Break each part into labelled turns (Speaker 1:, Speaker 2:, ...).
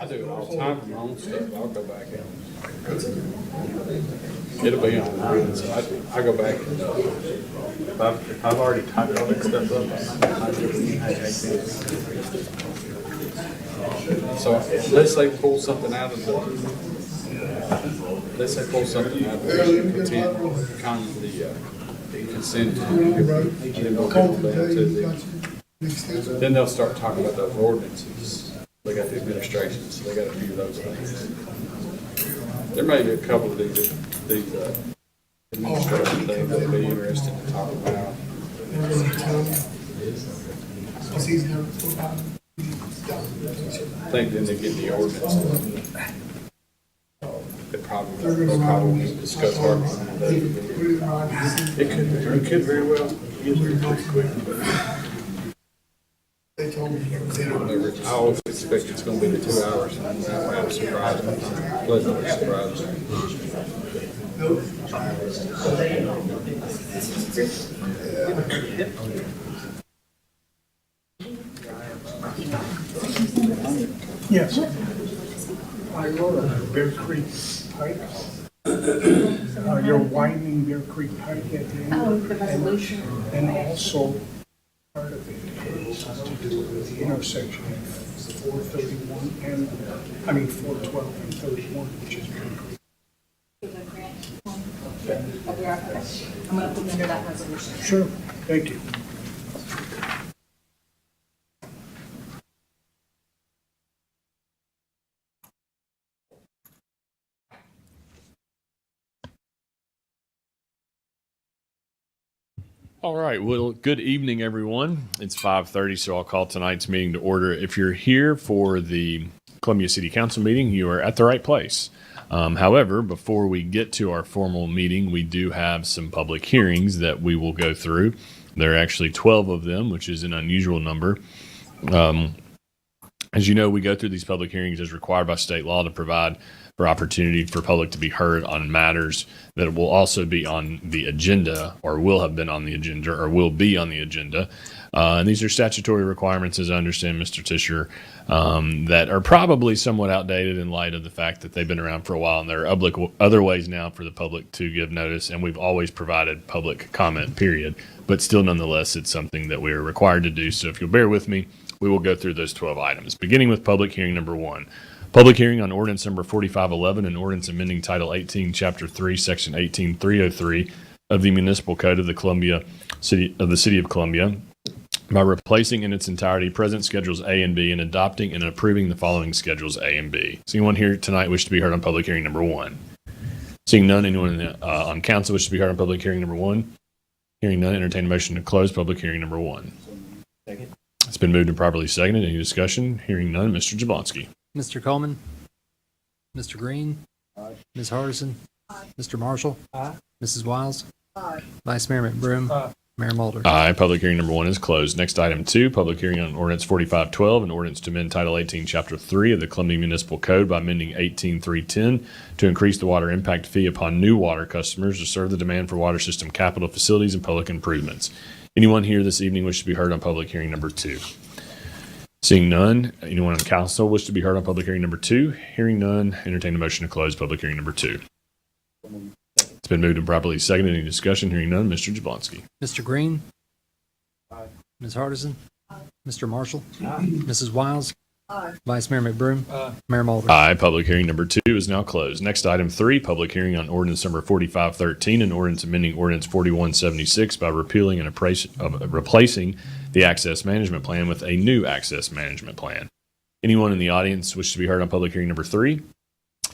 Speaker 1: I do it all the time for my own stuff. I'll go back and it'll be on the reading, so I go back and if I've already typed all that stuff up. So let's say pull something out of the consent, the consent, and then we'll go down to then they'll start talking about those ordinances. They got the administration, so they got a few of those things. There may be a couple of these administration things that'd be interesting to talk about. I think then they get the ordinance. They probably discuss hardly. It could very well get through pretty quick.
Speaker 2: They told me
Speaker 1: I always expect it's going to be the 2 hours, and I'm surprised, pleasantly surprised.
Speaker 2: yes. I wrote a Bear Creek Pike. You're widening Bear Creek Pike at the end.
Speaker 3: Oh, the resolution.
Speaker 2: And also part of it is to do with the intersection of 431 and, 412 and 31, which is Bear Creek.
Speaker 3: I'm going to put under that resolution.
Speaker 2: Sure, thank you.
Speaker 4: All right. Well, good evening, everyone. It's 5:30, so I'll call tonight's meeting to order. If you're here for the Columbia City Council meeting, you are at the right place. However, before we get to our formal meeting, we do have some public hearings that we will go through. There are actually 12 of them, which is an unusual number. As you know, we go through these public hearings as required by state law to provide for opportunity for public to be heard on matters that will also be on the agenda, or will have been on the agenda, or will be on the agenda. And these are statutory requirements, as I understand, Mr. Tischer, that are probably somewhat outdated in light of the fact that they've been around for a while, and there are other ways now for the public to give notice, and we've always provided public comment, period. But still, nonetheless, it's something that we are required to do. So if you'll bear with me, we will go through those 12 items, beginning with public hearing number 1. Public hearing on ordinance number 4511, an ordinance amending Title 18, Chapter 3, Section 18303 of the Municipal Code of the City of Columbia by replacing in its entirety present Schedules A and B and adopting and approving the following Schedules A and B. Does anyone here tonight wish to be heard on public hearing number 1? Seeing none, anyone on council wish to be heard on public hearing number 1? Hearing none, entertain a motion to close public hearing number 1.
Speaker 1: Second.
Speaker 4: It's been moved and properly seconded. Any discussion? Hearing none, Mr. Jablonski.
Speaker 5: Mr. Coleman, Mr. Green, Ms. Hardison, Mr. Marshall, Mrs. Wiles, Vice Mayor McBroom, Mayor Mulder.
Speaker 4: Aye. Public hearing number 1 is closed. Next, item 2, public hearing on ordinance 4512, an ordinance to amend Title 18, Chapter 3 of the Columbia Municipal Code by amending 18310 to increase the water impact fee upon new water customers to serve the demand for water system capital facilities and public improvements. Anyone here this evening wish to be heard on public hearing number 2? Seeing none, anyone on council wish to be heard on public hearing number 2? Hearing none, entertain a motion to close public hearing number 2. It's been moved and properly seconded. Any discussion? Hearing none, Mr. Jablonski.
Speaker 5: Mr. Green, Ms. Hardison, Mr. Marshall, Mrs. Wiles, Vice Mayor McBroom, Mayor Mulder.
Speaker 4: Aye. Public hearing number 2 is now closed. Next, item 3, public hearing on ordinance number 4513, an ordinance amending ordinance 4176 by repealing and replacing the access management plan with a new access management plan. Anyone in the audience wish to be heard on public hearing number 3?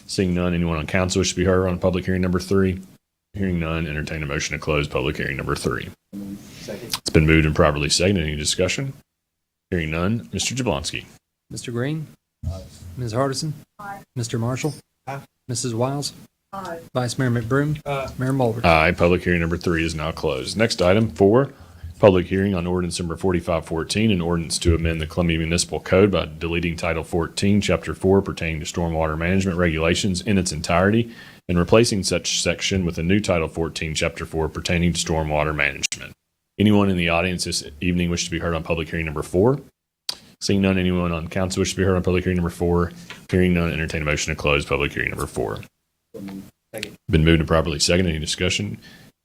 Speaker 4: Seeing none, anyone on council wish to be heard on public hearing number 3? Hearing none, entertain a motion to close public hearing number 3.
Speaker 1: Second.
Speaker 4: It's been moved and properly seconded. Any discussion? Hearing none, Mr. Jablonski.
Speaker 5: Mr. Green, Ms. Hardison, Mr. Marshall, Mrs. Wiles, Vice Mayor McBroom, Mayor Mulder.
Speaker 4: Aye. Public hearing number 3 is now closed. Next, item 4, public hearing on ordinance number 4514, an ordinance to amend the Columbia Municipal Code by deleting Title 14, Chapter 4 pertaining to stormwater management regulations in its entirety and replacing such section with a new Title 14, Chapter 4 pertaining to stormwater management. Anyone in the audience this evening wish to be heard on public hearing number 4? Seeing none, anyone on council wish to be heard on public hearing number 4? Hearing none, entertain a motion to close public hearing number 4. Been moved and properly seconded. Any discussion?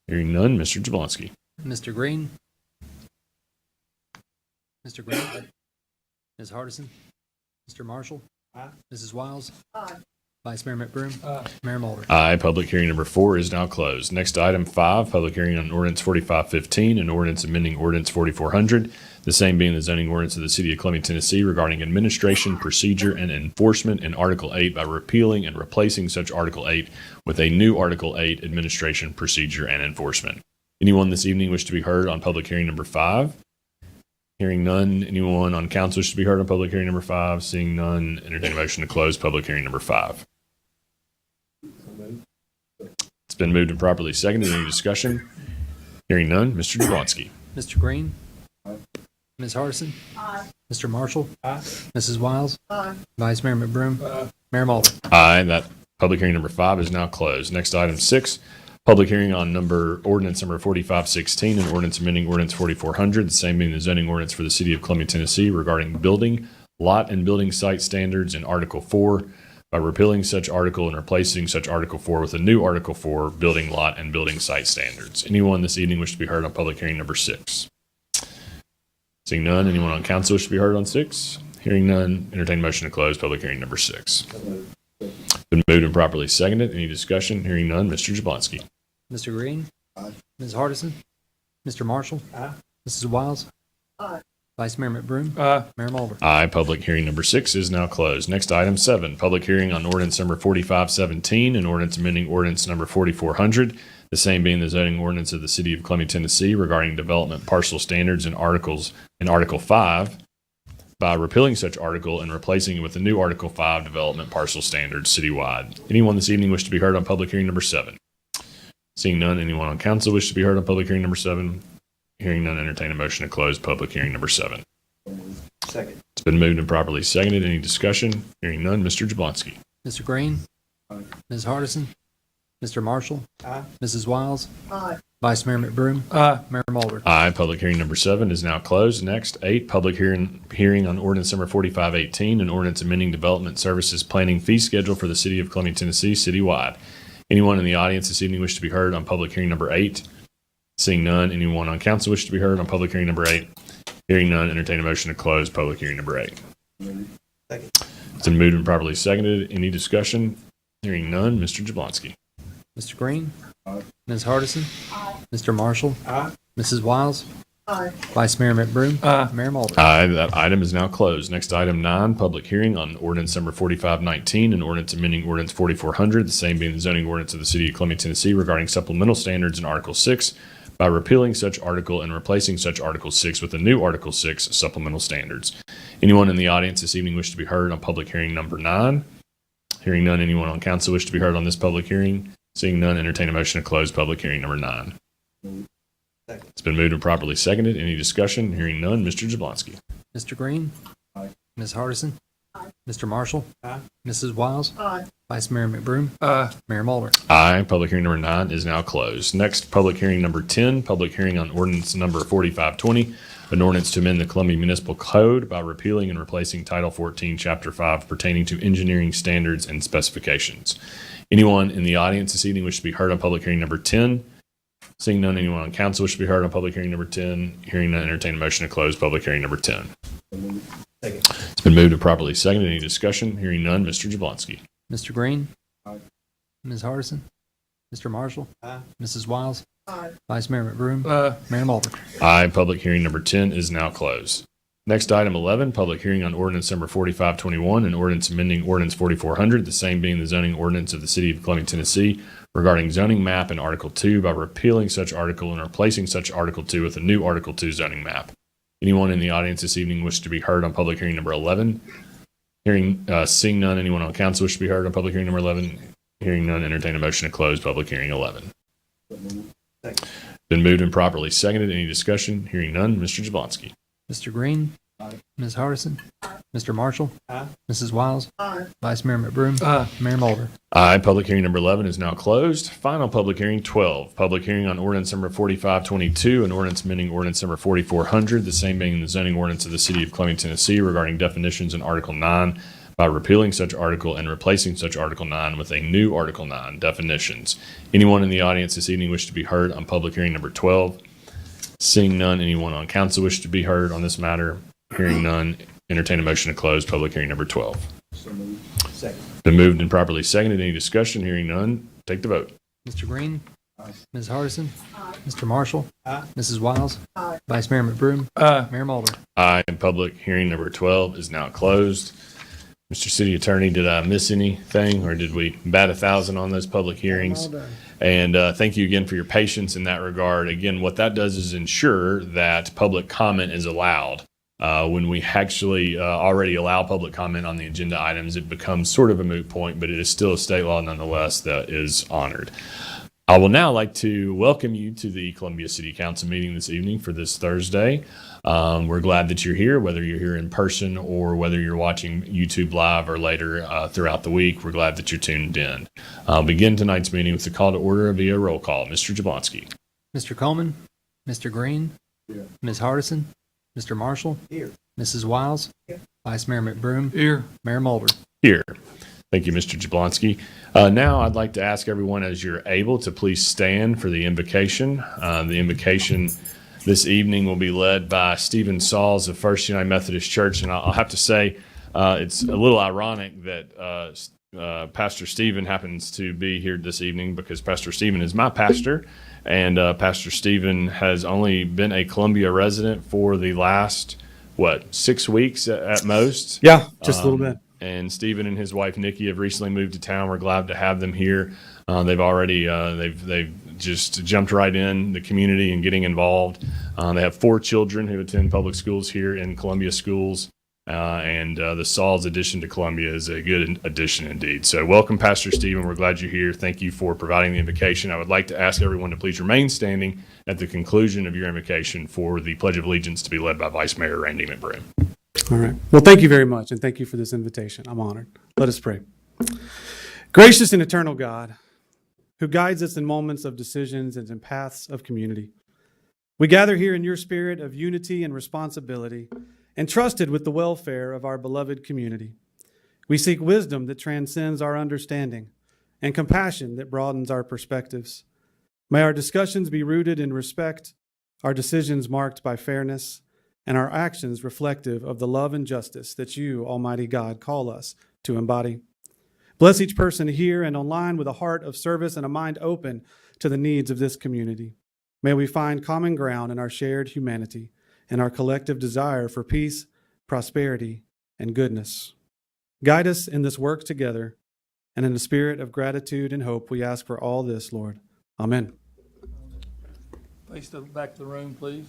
Speaker 4: Hearing none, Mr. Jablonski.
Speaker 5: Mr. Green? Mr. Green? Ms. Hardison? Mr. Marshall? Mrs. Wiles? Vice Mayor McBroom? Mayor Mulder?
Speaker 4: Aye. Public hearing number 4 is now closed. Next, item 5, public hearing on ordinance 4515, an ordinance amending ordinance 4400, the same being the zoning ordinance of the city of Columbia, Tennessee regarding administration, procedure, and enforcement in Article 8 by repealing and replacing such Article 8 with a new Article 8, administration, procedure, and enforcement. Anyone this evening wish to be heard on public hearing number 5? Hearing none. Anyone on council wish to be heard on public hearing number 5? Seeing none, entertain a motion to close public hearing number 5. It's been moved and properly seconded. Any discussion? Hearing none, Mr. Jablonski.
Speaker 5: Mr. Green? Ms. Hardison? Mr. Marshall? Mrs. Wiles? Vice Mayor McBroom? Mayor Mulder?
Speaker 4: Aye. That public hearing number 5 is now closed. Next, item 6, public hearing on ordinance number 4516, an ordinance amending ordinance 4400, the same being the zoning ordinance for the city of Columbia, Tennessee regarding building, lot, and building site standards in Article 4 by repealing such article and replacing such Article 4 with a new Article 4, building, lot, and building site standards. Anyone this evening wish to be heard on public hearing number 6? Seeing none, anyone on council wish to be heard on 6? Hearing none, entertain motion to close public hearing number 6. Been moved and properly seconded. Any discussion? Hearing none, Mr. Jablonski.
Speaker 5: Mr. Green? Ms. Hardison? Mr. Marshall? Mrs. Wiles? Vice Mayor McBroom? Mayor Mulder?
Speaker 4: Aye. Public hearing number 6 is now closed. Next, item 7, public hearing on ordinance number 4517, an ordinance amending ordinance number 4400, the same being the zoning ordinance of the city of Columbia, Tennessee regarding development parcel standards in Article 5 by repealing such article and replacing it with the new Article 5 development parcel standards citywide. Anyone this evening wish to be heard on public hearing number 7? Seeing none, anyone on council wish to be heard on public hearing number 7? Hearing none, entertain a motion to close public hearing number 7.
Speaker 6: Second.
Speaker 4: It's been moved and properly seconded. Any discussion? Hearing none, Mr. Jablonski.
Speaker 5: Mr. Green? Ms. Hardison? Mr. Marshall? Mrs. Wiles? Vice Mayor McBroom? Mayor Mulder?
Speaker 4: Aye. Public hearing number 7 is now closed. Next, 8, public hearing on ordinance number 4518, an ordinance amending development services planning fee schedule for the city of Columbia, Tennessee citywide. Anyone in the audience this evening wish to be heard on public hearing number 8? Seeing none, anyone on council wish to be heard on public hearing number 8? Hearing none, entertain a motion to close public hearing number 8.
Speaker 6: Second.
Speaker 4: It's been moved and properly seconded. Any discussion? Hearing none, Mr. Jablonski.
Speaker 5: Mr. Green? Ms. Hardison? Mr. Marshall? Mrs. Wiles? Vice Mayor McBroom? Mayor Mulder?
Speaker 4: Aye. That item is now closed. Next, item 9, public hearing on ordinance number 4519, an ordinance amending ordinance 4400, the same being the zoning ordinance of the city of Columbia, Tennessee regarding supplemental standards in Article 6 by repealing such article and replacing such Article 6 with a new Article 6 supplemental standards. Anyone in the audience this evening wish to be heard on public hearing number 9? Hearing none, anyone on council wish to be heard on this public hearing? Seeing none, entertain a motion to close public hearing number 9.
Speaker 6: Second.
Speaker 4: It's been moved and properly seconded. Any discussion? Hearing none, Mr. Jablonski.
Speaker 5: Mr. Green? Ms. Hardison? Mr. Marshall? Mrs. Wiles? Vice Mayor McBroom? Mayor Mulder?
Speaker 4: Aye. Public hearing number 9 is now closed. Next, public hearing number 10, public hearing on ordinance number 4520, an ordinance to amend the Columbia Municipal Code by repealing and replacing Title 14, Chapter 5 pertaining to engineering standards and specifications. Anyone in the audience this evening wish to be heard on public hearing number 10? Seeing none, anyone on council wish to be heard on public hearing number 10? Hearing none, entertain a motion to close public hearing number 10.
Speaker 6: Second.
Speaker 4: It's been moved and properly seconded. Any discussion? Hearing none, Mr. Jablonski.
Speaker 5: Mr. Green? Ms. Hardison? Mr. Marshall? Mrs. Wiles? Vice Mayor McBroom? Mayor Mulder?
Speaker 4: Aye. Public hearing number 10 is now closed. Next, item 11, public hearing on ordinance number 4521, an ordinance amending ordinance 4400, the same being the zoning ordinance of the city of Columbia, Tennessee, regarding zoning map in Article 2 by repealing such article and replacing such Article 2 with a new Article 2 zoning map. Anyone in the audience this evening wish to be heard on public hearing number 11? Seeing none, anyone on council wish to be heard on public hearing number 11? Hearing none, entertain a motion to close public hearing 11.
Speaker 6: Second.
Speaker 4: Been moved and properly seconded. Any discussion? Hearing none, Mr. Jablonski.
Speaker 5: Mr. Green? Ms. Hardison. Mr. Marshall.
Speaker 6: Aye.
Speaker 5: Mrs. Wiles. Vice Mayor McBroom. Mayor Mulder.
Speaker 4: Aye. Public hearing number 11 is now closed. Final public hearing 12. Public hearing on ordinance number 4522 and ordinance amending ordinance number 4400, the same being the zoning ordinance of the city of Columbia, Tennessee regarding definitions in Article 9 by repealing such article and replacing such Article 9 with a new Article 9 definitions. Anyone in the audience this evening wish to be heard on public hearing number 12? Seeing none, anyone on council wish to be heard on this matter? Hearing none, entertain a motion to close public hearing number 12.
Speaker 6: So moved. Second.
Speaker 4: Been moved and properly seconded. Any discussion? Hearing none, take the vote.
Speaker 5: Mr. Green.
Speaker 6: Aye.
Speaker 5: Ms. Hardison. Mr. Marshall.
Speaker 6: Aye.
Speaker 5: Mrs. Wiles. Vice Mayor McBroom. Mayor Mulder.
Speaker 4: Aye. And public hearing number 12 is now closed. Mr. City Attorney, did I miss anything or did we bat 1,000 on those public hearings? And thank you again for your patience in that regard. Again, what that does is ensure that public comment is allowed. When we actually already allow public comment on the agenda items, it becomes sort of a moot point, but it is still a state law nonetheless that is honored. I will now like to welcome you to the Columbia City Council meeting this evening for this Thursday. We're glad that you're here, whether you're here in person or whether you're watching YouTube Live or later throughout the week. We're glad that you're tuned in. I'll begin tonight's meeting with the call to order via roll call. Mr. Jablonski.
Speaker 5: Mr. Coleman. Mr. Green.
Speaker 6: Here.
Speaker 5: Ms. Hardison. Mr. Marshall.
Speaker 6: Here.
Speaker 5: Mrs. Wiles.
Speaker 6: Here.
Speaker 5: Vice Mayor McBroom. Here. Mayor Mulder.
Speaker 4: Here. Thank you, Mr. Jablonski. Now I'd like to ask everyone, as you're able, to please stand for the invocation. The invocation this evening will be led by Stephen Sauls of First United Methodist Church. And I'll have to say, it's a little ironic that Pastor Stephen happens to be here this evening because Pastor Stephen is my pastor. And Pastor Stephen has only been a Columbia resident for the last, 6 weeks at most?
Speaker 7: Yeah, just a little bit.
Speaker 4: And Stephen and his wife Nikki have recently moved to town. We're glad to have them here. They've already they've just jumped right in the community and getting involved. They have 4 children who attend public schools here in Columbia schools, and the Sauls addition to Columbia is a good addition indeed. So welcome, Pastor Stephen. We're glad you're here. Thank you for providing the invocation. I would like to ask everyone to please remain standing at the conclusion of your invocation for the Pledge of Allegiance to be led by Vice Mayor Randy McBroom.
Speaker 7: All right. Well, thank you very much, and thank you for this invitation. I'm honored. Let us pray. Gracious and eternal God, who guides us in moments of decisions and in paths of community, we gather here in your spirit of unity and responsibility, entrusted with the welfare of our beloved community. We seek wisdom that transcends our understanding and compassion that broadens our perspectives. May our discussions be rooted in respect, our decisions marked by fairness, and our actions reflective of the love and justice that you, Almighty God, call us to embody. Bless each person here and online with a heart of service and a mind open to the needs of this community. May we find common ground in our shared humanity and our collective desire for peace, prosperity, and goodness. Guide us in this work together, and in the spirit of gratitude and hope, we ask for all this, Lord. Amen.
Speaker 8: Face the back of the room, please.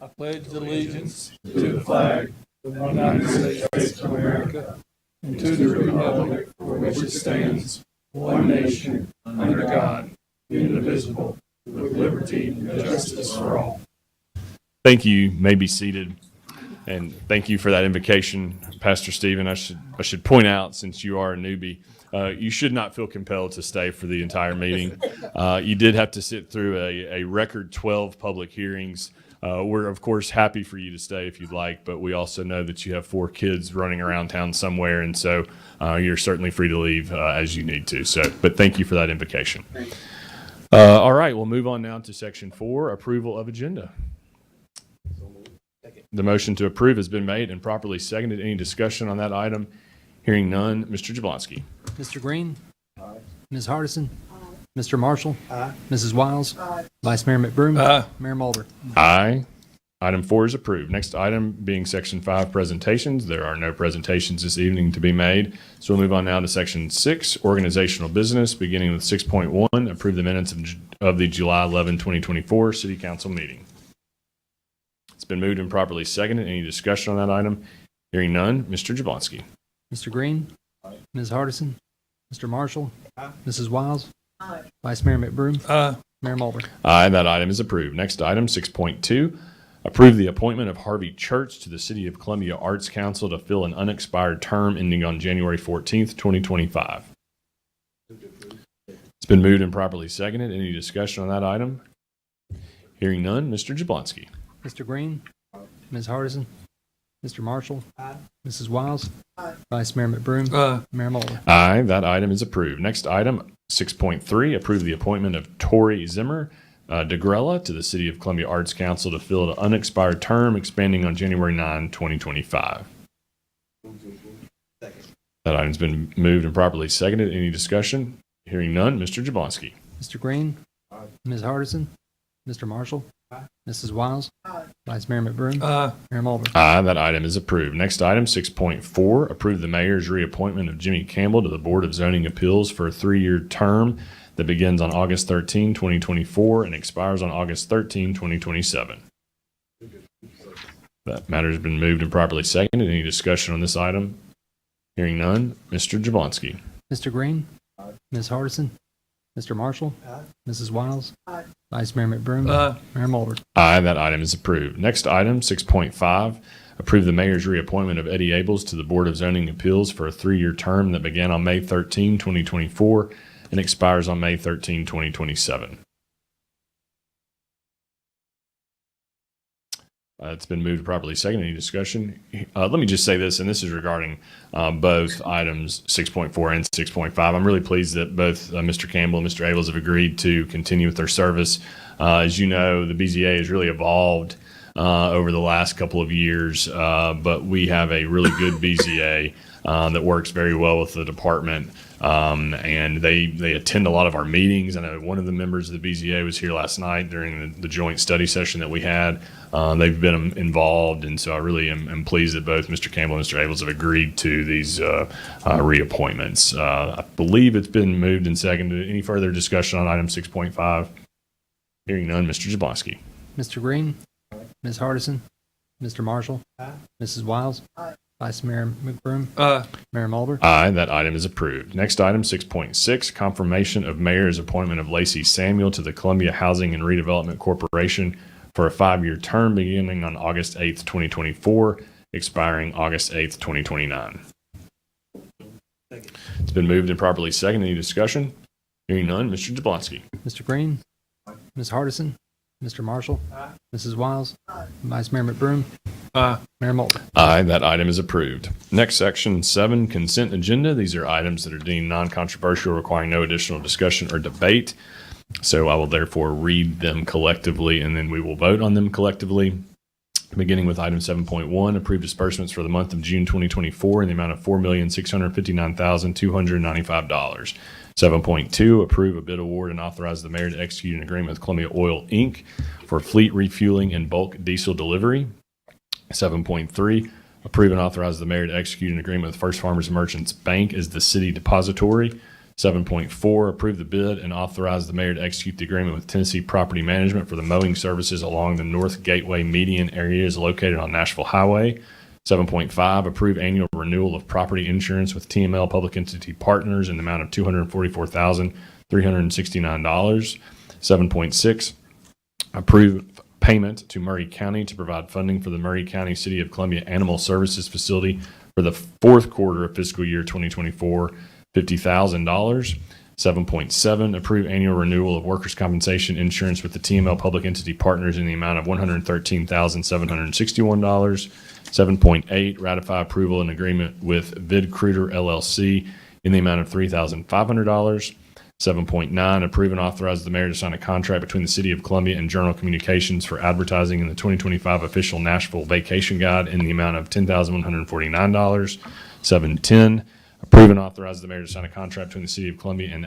Speaker 8: I pledge allegiance to the flag of the United States of America and to the republic for which it stands, one nation, under God, indivisible, with liberty and justice for all.
Speaker 4: Thank you. You may be seated. And thank you for that invocation, Pastor Stephen. I should point out, since you are a newbie, you should not feel compelled to stay for the entire meeting. You did have to sit through a record 12 public hearings. We're, of course, happy for you to stay if you'd like, but we also know that you have 4 kids running around town somewhere, and so you're certainly free to leave as you need to. But thank you for that invocation. All right, we'll move on now to Section 4, Approval of Agenda. The motion to approve has been made and properly seconded. Any discussion on that item? Hearing none, Mr. Jablonski.
Speaker 5: Mr. Green. Ms. Hardison. Mr. Marshall.
Speaker 6: Aye.
Speaker 5: Mrs. Wiles. Vice Mayor McBroom. Mayor Mulder.
Speaker 4: Aye. Item 4 is approved. Next item being Section 5, presentations. There are no presentations this evening to be made. So we'll move on now to Section 6, organizational business, beginning with 6.1, approve the minutes of the July 11, 2024 City Council meeting. It's been moved and properly seconded. Any discussion on that item? Hearing none, Mr. Jablonski.
Speaker 5: Mr. Green. Ms. Hardison. Mr. Marshall.
Speaker 6: Aye.
Speaker 5: Mrs. Wiles. Vice Mayor McBroom. Mayor Mulder.
Speaker 4: Aye, that item is approved. Next item, 6.2, Approve the appointment of Harvey Church to the City of Columbia Arts Council to fill an unexpired term ending on January 14th, 2025. It's been moved and properly seconded. Any discussion on that item? Hearing none, Mr. Jablonski.
Speaker 5: Mr. Green, Ms. Hardison, Mr. Marshall, Mrs. Wiles, Vice Mayor McBroom, Mayor Mulder.
Speaker 4: Aye, that item is approved. Next item, 6.3, approve the appointment of Tori Zimmer DeGrella to the City of Columbia Arts Council to fill an unexpired term expanding on January 9, 2025.
Speaker 6: Second.
Speaker 4: That item's been moved and properly seconded. Any discussion? Hearing none, Mr. Jablonski.
Speaker 5: Mr. Green, Ms. Hardison, Mr. Marshall, Mrs. Wiles, Vice Mayor McBroom, Mayor Mulder.
Speaker 4: Aye, that item is approved. Next item, 6.4, approve the mayor's reappointment of Jimmy Campbell to the Board of Zoning Appeals for a 3-year term that begins on August 13, 2024 and expires on August 13, 2027. That matter has been moved and properly seconded. Any discussion on this item? Hearing none, Mr. Jablonski.
Speaker 5: Mr. Green, Ms. Hardison, Mr. Marshall, Mrs. Wiles, Vice Mayor McBroom, Mayor Mulder.
Speaker 4: Aye, that item is approved. Next item, 6.5, approve the mayor's reappointment of Eddie Abels to the Board of Zoning Appeals for a 3-year term that began on May 13, 2024 and expires on May 13, 2027. It's been moved properly second. Any discussion? Let me just say this, and this is regarding both items 6.4 and 6.5. I'm really pleased that both Mr. Campbell and Mr. Abels have agreed to continue with their service. As you know, the BZA has really evolved over the last couple of years, but we have a really good BZA that works very well with the department. And they attend a lot of our meetings. I know one of the members of the BZA was here last night during the joint study session that we had. They've been involved, and so I really am pleased that both Mr. Campbell and Mr. Abels have agreed to these reappointments. I believe it's been moved and seconded. Any further discussion on item 6.5? Hearing none, Mr. Jablonski.
Speaker 5: Mr. Green, Ms. Hardison, Mr. Marshall, Mrs. Wiles, Vice Mayor McBroom, Mayor Mulder.
Speaker 4: Aye, that item is approved. Next item, 6.6, confirmation of mayor's appointment of Lacey Samuel to the Columbia Housing and Redevelopment Corporation for a 5-year term beginning on August 8th, 2024, expiring August 8th, 2029.
Speaker 6: Second.
Speaker 4: It's been moved and properly seconded. Any discussion? Hearing none, Mr. Jablonski.
Speaker 5: Mr. Green, Ms. Hardison, Mr. Marshall, Mrs. Wiles, Vice Mayor McBroom, Mayor Mulder.
Speaker 4: Aye, that item is approved. Next, section 7, consent agenda. These are items that are deemed non-controversial, requiring no additional discussion or debate. So I will therefore read them collectively, and then we will vote on them collectively. Beginning with item 7.1, approve disbursements for the month of June 2024 in the amount of $4,659,295. 7.2, approve a bid award and authorize the mayor to execute an agreement with Columbia Oil, Inc. for fleet refueling and bulk diesel delivery. 7.3, approve and authorize the mayor to execute an agreement with First Farmers Merchants Bank as the city depository. 7.4, approve the bid and authorize the mayor to execute the agreement with Tennessee Property Management for the mowing services along the North Gateway median areas located on Nashville Highway. 7.5, approve annual renewal of property insurance with TML Public Entity Partners in the amount of $244,369. 7.6, approve payment to Murray County to provide funding for the Murray County City of Columbia Animal Services Facility for the fourth quarter of fiscal year 2024, $50,000. 7.7, approve annual renewal of workers' compensation insurance with the TML Public Entity Partners in the amount of $113,761. 7.8, ratify approval and agreement with VidCruiter LLC in the amount of $3,500. 7.9, approve and authorize the mayor to sign a contract between the City of Columbia and Journal Communications for advertising in the 2025 official Nashville Vacation Guide in the amount of $10,149. 7.10, approve and authorize the mayor to sign a contract between the City of Columbia and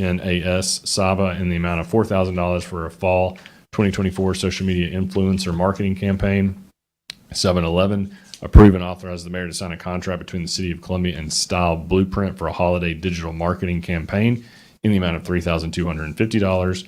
Speaker 4: ANAS Saba in the amount of $4,000 for a fall 2024 social media influencer marketing campaign. 7.11, approve and authorize the mayor to sign a contract between the City of Columbia and Style Blueprint for a holiday digital marketing campaign in the amount of $3,250.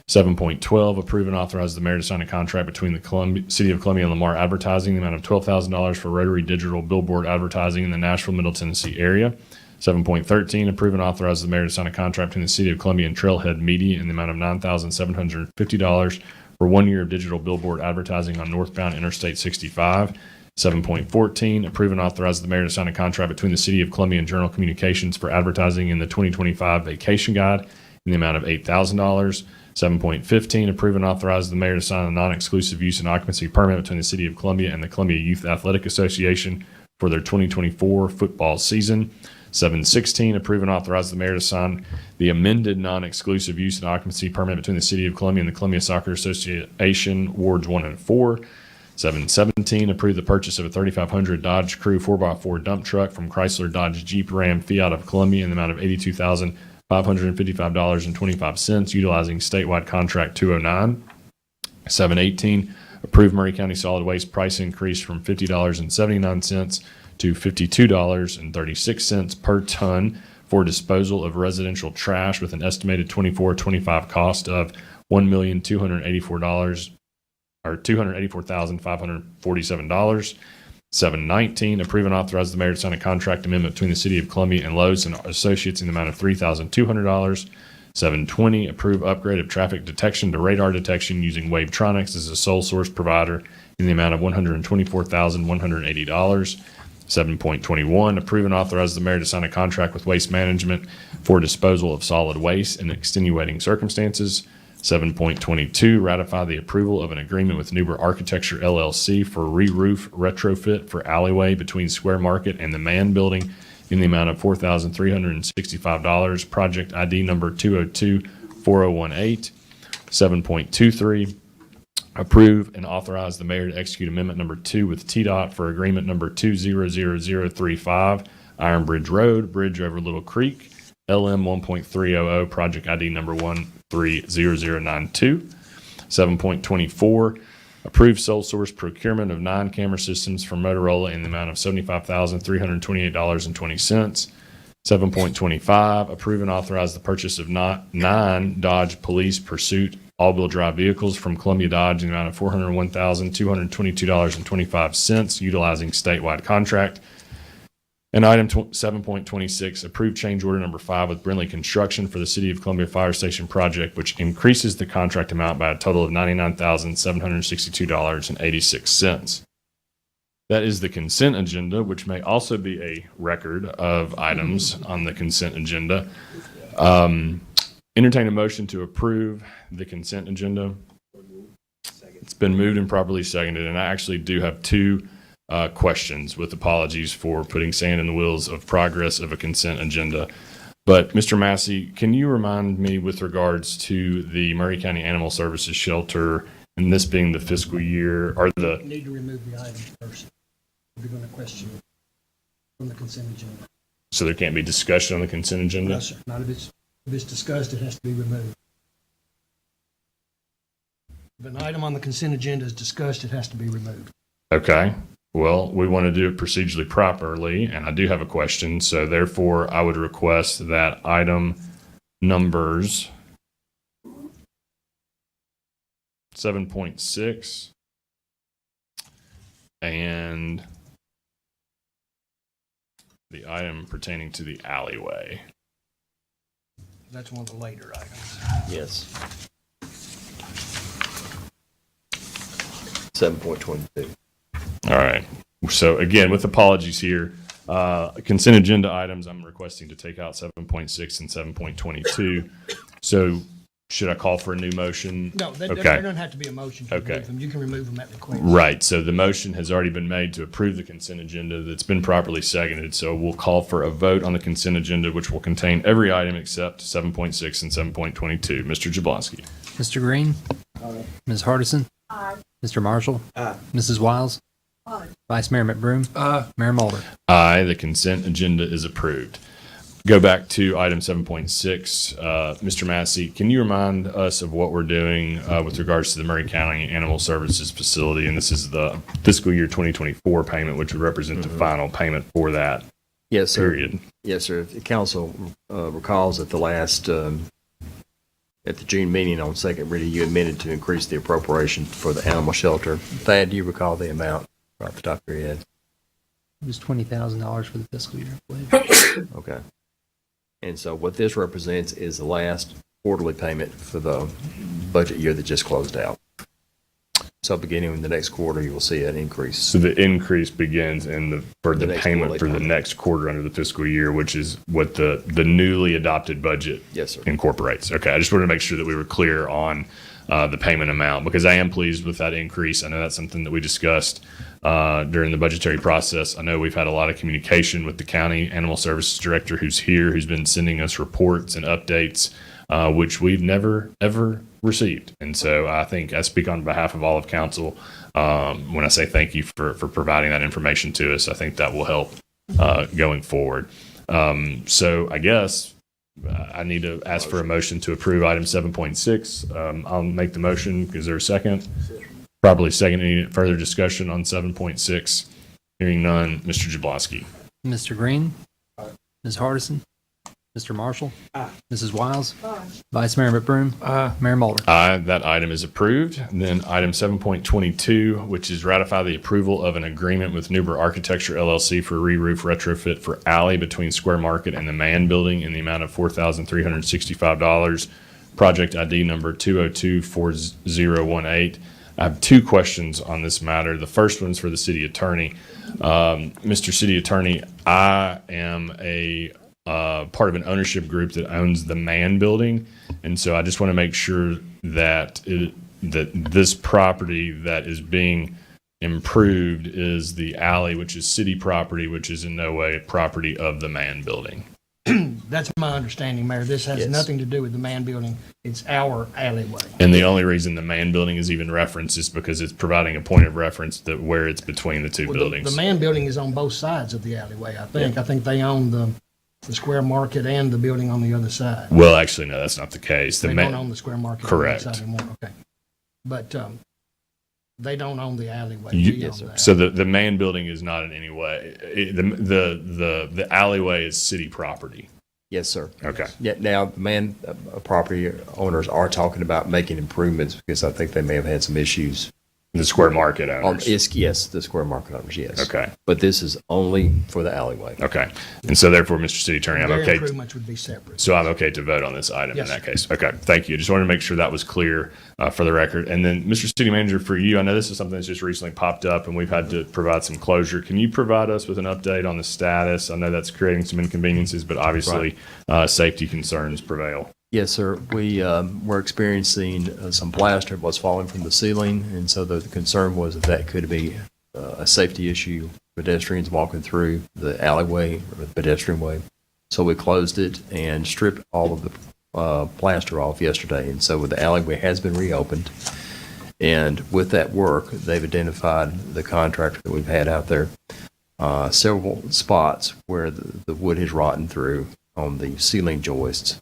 Speaker 4: 7.12, approve and authorize the mayor to sign a contract between the City of Columbia and Lamar Advertising in the amount of $12,000 for rotary digital billboard advertising in the Nashville, Middle Tennessee area. 7.13, approve and authorize the mayor to sign a contract between the City of Columbia and Trailhead Media in the amount of $9,750 for 1 year of digital billboard advertising on northbound Interstate 65. 7.14, approve and authorize the mayor to sign a contract between the City of Columbia and Journal Communications for advertising in the 2025 vacation guide in the amount of $8,000. 7.15, approve and authorize the mayor to sign a non-exclusive use and occupancy permit between the City of Columbia and the Columbia Youth Athletic Association for their 2024 football season. 7.16, approve and authorize the mayor to sign the amended non-exclusive use and occupancy permit between the City of Columbia and the Columbia Soccer Association Wards 1 and 4. 7.17, approve the purchase of a 3,500 Dodge Crew 4x4 dump truck from Chrysler Dodge Jeep Ram Fiat of Columbia in the amount of $82,555.25, utilizing statewide contract 209. 7.18, approve Murray County Solid Waste price increase from $50.79 to $52.36 per ton for disposal of residential trash with an estimated 24-25 cost of $1,284,000 or $284,547. 7.19, approve and authorize the mayor to sign a contract amendment between the City of Columbia and Lowe's and Associates in the amount of $3,200. 7.20, approve upgrade of traffic detection to radar detection using Wavetronics as a sole source provider in the amount of $124,180. 7.21, approve and authorize the mayor to sign a contract with Waste Management for disposal of solid waste in extenuating circumstances. 7.22, ratify the approval of an agreement with Newber Architecture LLC for re-roof retrofit for alleyway between Square Market and the Mann Building in the amount of $4,365, project ID number 2024018. 7.23, approve and authorize the mayor to execute amendment number 2 with TDOT for agreement number 200035, Iron Bridge Road, bridge over Little Creek, LM 1.300, project ID number 130092. 7.24, approve sole source procurement of 9 camera systems from Motorola in the amount of $75,328.20. 7.25, approve and authorize the purchase of 9 Dodge Police Pursuit all-wheel drive vehicles from Columbia Dodge in the amount of $401,222.25, utilizing statewide contract. And item 7.26, approve change order number 5 with Brindley Construction for the City of Columbia Fire Station project, which increases the contract amount by a total of $99,762.86. That is the consent agenda, which may also be a record of items on the consent agenda. Entertain a motion to approve the consent agenda. It's been moved and properly seconded, and I actually do have 2 questions, with apologies for putting sand in the wheels of progress of a consent agenda. But Mr. Massey, can you remind me with regards to the Murray County Animal Services Shelter, and this being the fiscal year, are
Speaker 6: You
Speaker 4: the,
Speaker 6: need to remove the item first. We're going to question it from the consent agenda.
Speaker 4: so there can't be discussion on the consent agenda?
Speaker 6: No, sir. Not if it's discussed, it has to be removed. If an item on the consent agenda is discussed, it has to be removed.
Speaker 4: Okay. Well, we want to do it procedurally properly, and I do have a question. So therefore, I would request that item numbers 7.6 and the item pertaining to the alleyway.
Speaker 6: That's one of the later items.
Speaker 9: Yes. 7.22.
Speaker 4: All right. So again, with apologies here, consent agenda items, I'm requesting to take out 7.6 and 7.22. So should I call for a new motion?
Speaker 6: No, there
Speaker 4: Okay.
Speaker 6: doesn't have to be a motion to
Speaker 4: Okay.
Speaker 6: remove them. You can remove them at request.
Speaker 4: Right. So the motion has already been made to approve the consent agenda that's been properly seconded. So we'll call for a vote on the consent agenda, which will contain every item except 7.6 and 7.22. Mr. Jablonski.
Speaker 5: Mr. Green? Ms. Hardison? Mr. Marshall? Mrs. Wiles? Vice Mayor McBroom? Mayor Mulder?
Speaker 4: Aye, the consent agenda is approved. Go back to item 7.6. Mr. Massey, can you remind us of what we're doing with regards to the Murray County Animal Services Facility? And this is the fiscal year 2024 payment, which would represent the final payment for that
Speaker 9: Yes, sir.
Speaker 4: period.
Speaker 9: Yes, sir. If the council recalls at the last, at the June meeting on second reading, you amended to increase the appropriation for the animal shelter. Thad, do you recall the amount right off the top of your head?
Speaker 5: It was $20,000 for the fiscal year, I believe.
Speaker 9: Okay. And so what this represents is the last quarterly payment for the budget year that just closed out. So beginning in the next quarter, you will see an increase.
Speaker 4: So the increase begins for the
Speaker 9: next
Speaker 4: payment
Speaker 9: quarterly
Speaker 4: for the
Speaker 9: payment.
Speaker 4: next quarter under the fiscal year, which is what the newly adopted budget
Speaker 9: Yes, sir.
Speaker 4: incorporates. Okay, I just wanted to make sure that we were clear on the payment amount, because I am pleased with that increase. I know that's something that we discussed during the budgetary process. I know we've had a lot of communication with the county animal services director who's here, who's been sending us reports and updates, which we've never, ever received. And so I think I speak on behalf of all of council when I say thank you for providing that information to us. I think that will help going forward. So I guess I need to ask for a motion to approve item 7.6. I'll make the motion. Is there a second? Probably second. Any further discussion on 7.6? Hearing none. Mr. Jablonski.
Speaker 5: Mr. Green? Ms. Hardison? Mr. Marshall? Mrs. Wiles? Vice Mayor McBroom? Mayor Mulder?
Speaker 4: Aye, that item is approved. And then item 7.22, which is ratify the approval of an agreement with Newber Architecture LLC for re-roof retrofit for alley between Square Market and the Mann Building in the amount of $4,365. Project ID number 2024018. I have two questions on this matter. The first one's for the city attorney. Mr. City Attorney, I am a part of an ownership group that owns the Mann Building, and so I just want to make sure that that this property that is being improved is the alley, which is city property, which is in no way property of the Mann Building.
Speaker 6: That's my understanding, Mayor. This has
Speaker 9: Yes.
Speaker 6: nothing to do with the Mann Building. It's our alleyway.
Speaker 4: And the only reason the Mann Building is even referenced is because it's providing a point of reference that where it's between the two
Speaker 6: Well,
Speaker 4: buildings.
Speaker 6: The Mann Building is on both sides of the alleyway, I think. I think they own the Square Market and the building on the other side.
Speaker 4: Well, actually, no, that's not the case.
Speaker 6: They don't own the Square Market on the
Speaker 4: Correct.
Speaker 6: other side anymore, okay. But they don't own the alleyway.
Speaker 4: You-
Speaker 6: We
Speaker 9: Yes,
Speaker 6: own
Speaker 9: sir.
Speaker 6: that.
Speaker 4: So the Mann Building is not in any way, the alleyway is city property.
Speaker 9: Yes, sir.
Speaker 4: Okay.
Speaker 9: Yeah, now, property owners are talking about making improvements because I think they may have had some issues.
Speaker 4: The Square Market owners.
Speaker 9: Yes, the Square Market owners, yes.
Speaker 4: Okay.
Speaker 9: But this is only for the alleyway.
Speaker 4: Okay. And so therefore, Mr. City Attorney, I'm
Speaker 6: Their
Speaker 4: okay.
Speaker 6: improvements would be separate.
Speaker 4: So I'm okay to vote on this item in
Speaker 6: Yes,
Speaker 4: that
Speaker 6: sir.
Speaker 4: case. Okay. Thank you. Just wanted to make sure that was clear for the record. And then, Mr. City Manager, for you, I know this is something that's just recently popped up and we've had to provide some closure. Can you provide us with an update on the status? I know that's creating some inconveniences, but obviously safety concerns prevail.
Speaker 9: Yes, sir. We're experiencing some plaster was falling from the ceiling, and so the concern was that could be a safety issue, pedestrians walking through the alleyway or the pedestrian way. So we closed it and stripped all of the plaster off yesterday, and so the alleyway has been reopened. And with that work, they've identified the contractor that we've had out there, several spots where the wood has rotten through on the ceiling joists.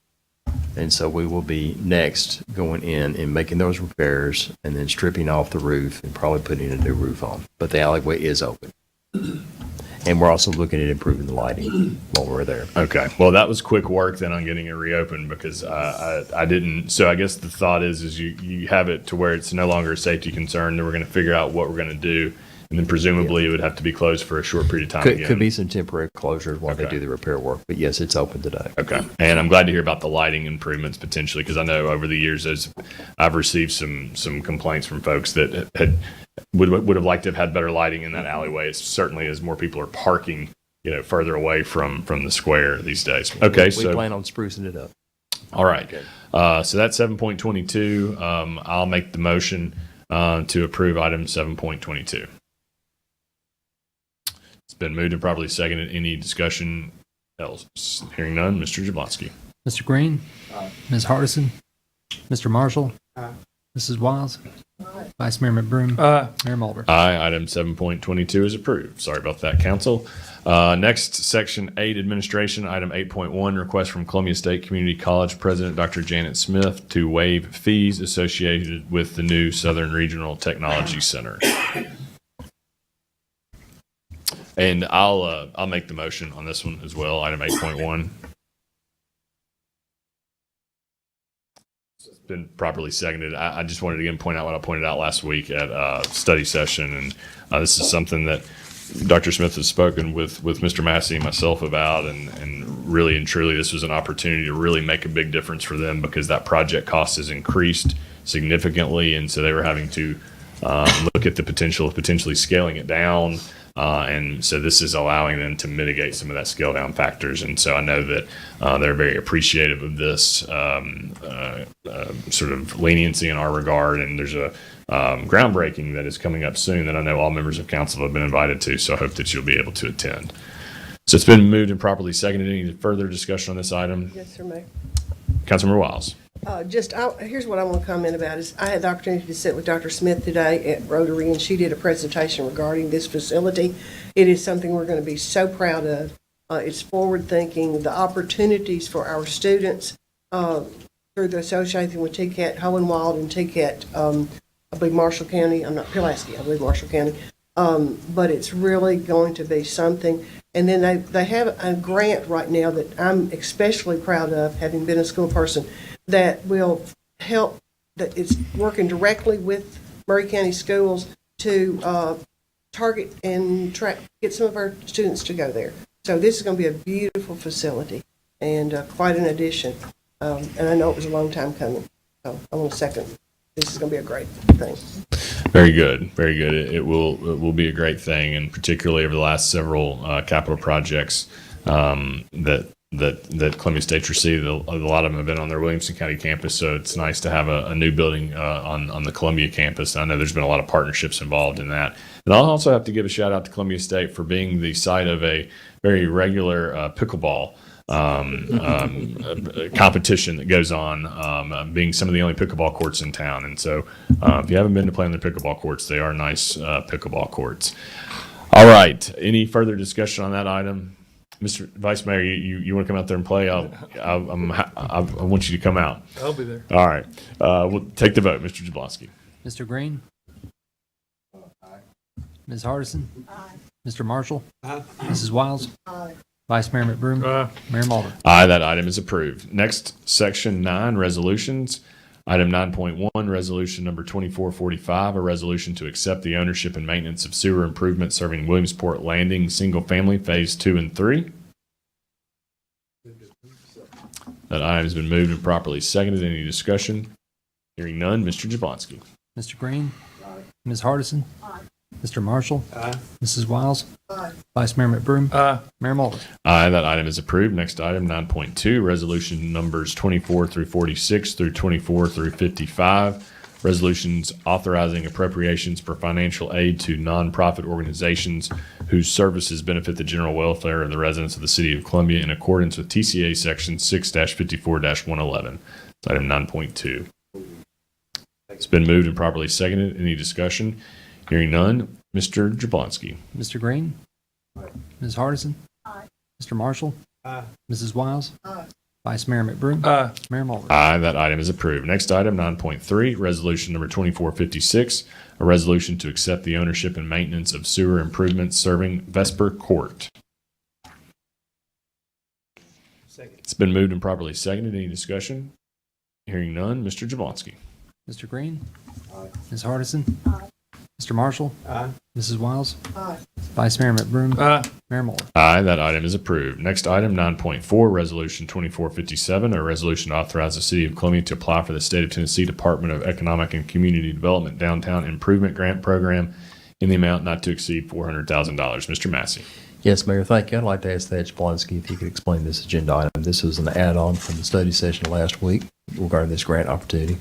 Speaker 9: And so we will be next going in and making those repairs and then stripping off the roof and probably putting a new roof on. But the alleyway is open. And we're also looking at improving the lighting while we're there.
Speaker 4: Okay. Well, that was quick work then on getting it reopened because I didn't. So I guess the thought is you have it to where it's no longer a safety concern. Then we're going to figure out what we're going to do. And then presumably it would have to be closed for a short period of time again.
Speaker 9: Could be some temporary closures while they
Speaker 4: Okay.
Speaker 9: do the repair work. But yes, it's open today.
Speaker 4: Okay. And I'm glad to hear about the lighting improvements potentially because I know over the years I've received some complaints from folks that would have liked to have had better lighting in that alleyway. It's certainly as more people are parking, further away from the square these days. Okay.
Speaker 9: We plan on sprucing it up.
Speaker 4: All right. So that's 7.22. I'll make the motion to approve item 7.22. It's been moved and properly seconded. Any discussion else? Hearing none, Mr. Jablonski.
Speaker 5: Mr. Green? Ms. Hardison? Mr. Marshall? Mrs. Wiles? Vice Mayor McBroom? Mayor Mulder?
Speaker 4: Aye. Item 7.22 is approved. Sorry about that, council. Next, Section 8, Administration, Item 8.1, request from Columbia State Community College President Dr. Janet Smith to waive fees associated with the new Southern Regional Technology Center. And I'll make the motion on this one as well, item 8.1. It's been properly seconded. I just wanted to again point out what I pointed out last week at study session, and this is something that Dr. Smith has spoken with Mr. Massey and myself about, and really and truly this was an opportunity to really make a big difference for them because that project cost has increased significantly, and so they were having to look at the potential of potentially scaling it down. And so this is allowing them to mitigate some of that scale down factors. And so I know that they're very appreciative of this sort of leniency in our regard. And there's a groundbreaking that is coming up soon that I know all members of council have been invited to. So I hope that you'll be able to attend. So it's been moved and properly seconded. Any further discussion on this item?
Speaker 10: Yes, sir, Mayor.
Speaker 4: Councilmember Wiles.
Speaker 10: Here's what I want to comment about is I had the opportunity to sit with Dr. Smith today at Rotary, and she did a presentation regarding this facility. It is something we're going to be so proud of. It's forward-thinking, the opportunities for our students through the association with TCAT, Hohenwald, and TCAT, I believe Marshall County, I'm not, Pulaski, I believe Marshall County. But it's really going to be something. And then they have a grant right now that I'm especially proud of, having been a school person, that will help, that it's working directly with Murray County Schools to target and get some of our students to go there. So this is going to be a beautiful facility and quite an addition. And I know it was a long time coming. So I want to second. This is going to be a great thing.
Speaker 4: Very good, very good. It will be a great thing, and particularly over the last several capital projects that Columbia State received. A lot of them have been on their Williamson County campus, so it's nice to have a new building on the Columbia campus. I know there's been a lot of partnerships involved in that. And I'll also have to give a shout out to Columbia State for being the site of a very regular pickleball competition that goes on, being some of the only pickleball courts in town. And so if you haven't been to play on the pickleball courts, they are nice pickleball courts. All right. Any further discussion on that item? Mr. Vice Mayor, you want to come out there and play? I want you to come out.
Speaker 8: I'll be there.
Speaker 4: All right. We'll take the vote. Mr. Jablonski.
Speaker 5: Mr. Green? Ms. Hardison? Mr. Marshall? Mrs. Wiles? Vice Mayor McBroom? Mayor Mulder?
Speaker 4: Aye, that item is approved. Next, Section 9, Resolutions. Item 9.1, Resolution Number 2445, a resolution to accept the ownership and maintenance of sewer improvements serving Williamsport Landing Single Family Phase 2 and 3. That item has been moved and properly seconded. Any discussion? Hearing none, Mr. Jablonski.
Speaker 5: Mr. Green? Ms. Hardison? Mr. Marshall? Mrs. Wiles? Vice Mayor McBroom? Mayor Mulder?
Speaker 4: Aye, that item is approved. Next item, 9.2, resolution numbers 24 through 46 through 24 through 55. Resolutions authorizing appropriations for financial aid to nonprofit organizations whose services benefit the general welfare of the residents of the city of Columbia in accordance with TCA Section 6-54-111. It's item 9.2. It's been moved and properly seconded. Any discussion? Hearing none, Mr. Jablonski.
Speaker 5: Mr. Green? Ms. Hardison? Mr. Marshall? Mrs. Wiles? Vice Mayor McBroom? Mayor Mulder?
Speaker 4: Aye, that item is approved. Next item, 9.3, resolution number 2456, a resolution to accept the ownership and maintenance of sewer improvements serving Vesper Court. It's been moved and properly seconded. Any discussion? Hearing none, Mr. Jablonski.
Speaker 5: Mr. Green? Ms. Hardison? Mr. Marshall? Mrs. Wiles? Vice Mayor McBroom? Mayor Mulder?
Speaker 4: Aye, that item is approved. Next item, 9.4, Resolution 2457, a resolution to authorize the City of Columbia to apply for the State of Tennessee Department of Economic and Community Development Downtown Improvement Grant Program in the amount not to exceed $400,000. Mr. Massey.
Speaker 9: Yes, Mayor, thank you. I'd like to ask Thad Jablonski if he could explain this agenda item. This was an add-on from the study session last week regarding this grant opportunity.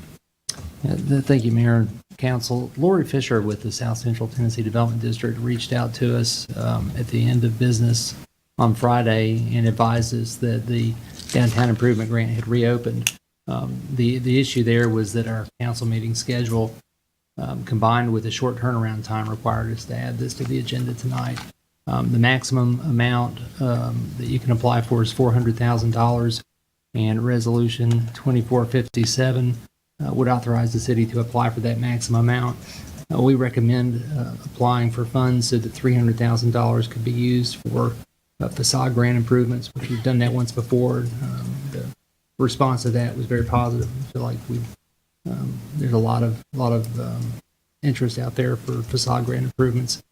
Speaker 5: Thank you, Mayor and Council. Lori Fisher with the South Central Tennessee Development District reached out to us at the end of business on Friday and advised us that the Downtown Improvement Grant had reopened. The issue there was that our council meeting schedule, combined with a short turnaround time, required us to add this to the agenda tonight. The maximum amount that you can apply for is $400,000, and Resolution 2457 would authorize the city to apply for that maximum amount. We recommend applying for funds so that $300,000 could be used for facade grant improvements, which we've done that once before. The response to that was very positive. I feel like there's a lot of interest out there for facade grant improvements.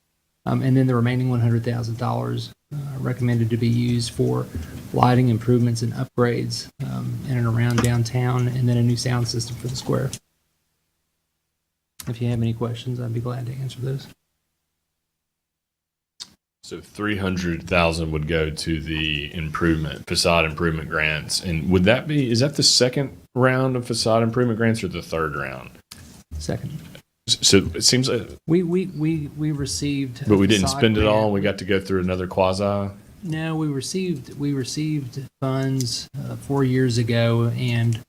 Speaker 5: And then the remaining $100,000 recommended to be used for lighting improvements and upgrades in and around downtown, and then a new sound system for the square. If you have any questions, I'd be glad to answer those.
Speaker 4: So 300,000 would go to the facade improvement grants. And is that the second round of facade improvement grants or the third round?
Speaker 5: Second,
Speaker 4: So it seems like,
Speaker 5: we received.
Speaker 4: but we didn't
Speaker 5: facade
Speaker 4: spend it all.
Speaker 5: grant.
Speaker 4: We got to go through another quasi.
Speaker 5: No, we received funds 4 years ago, and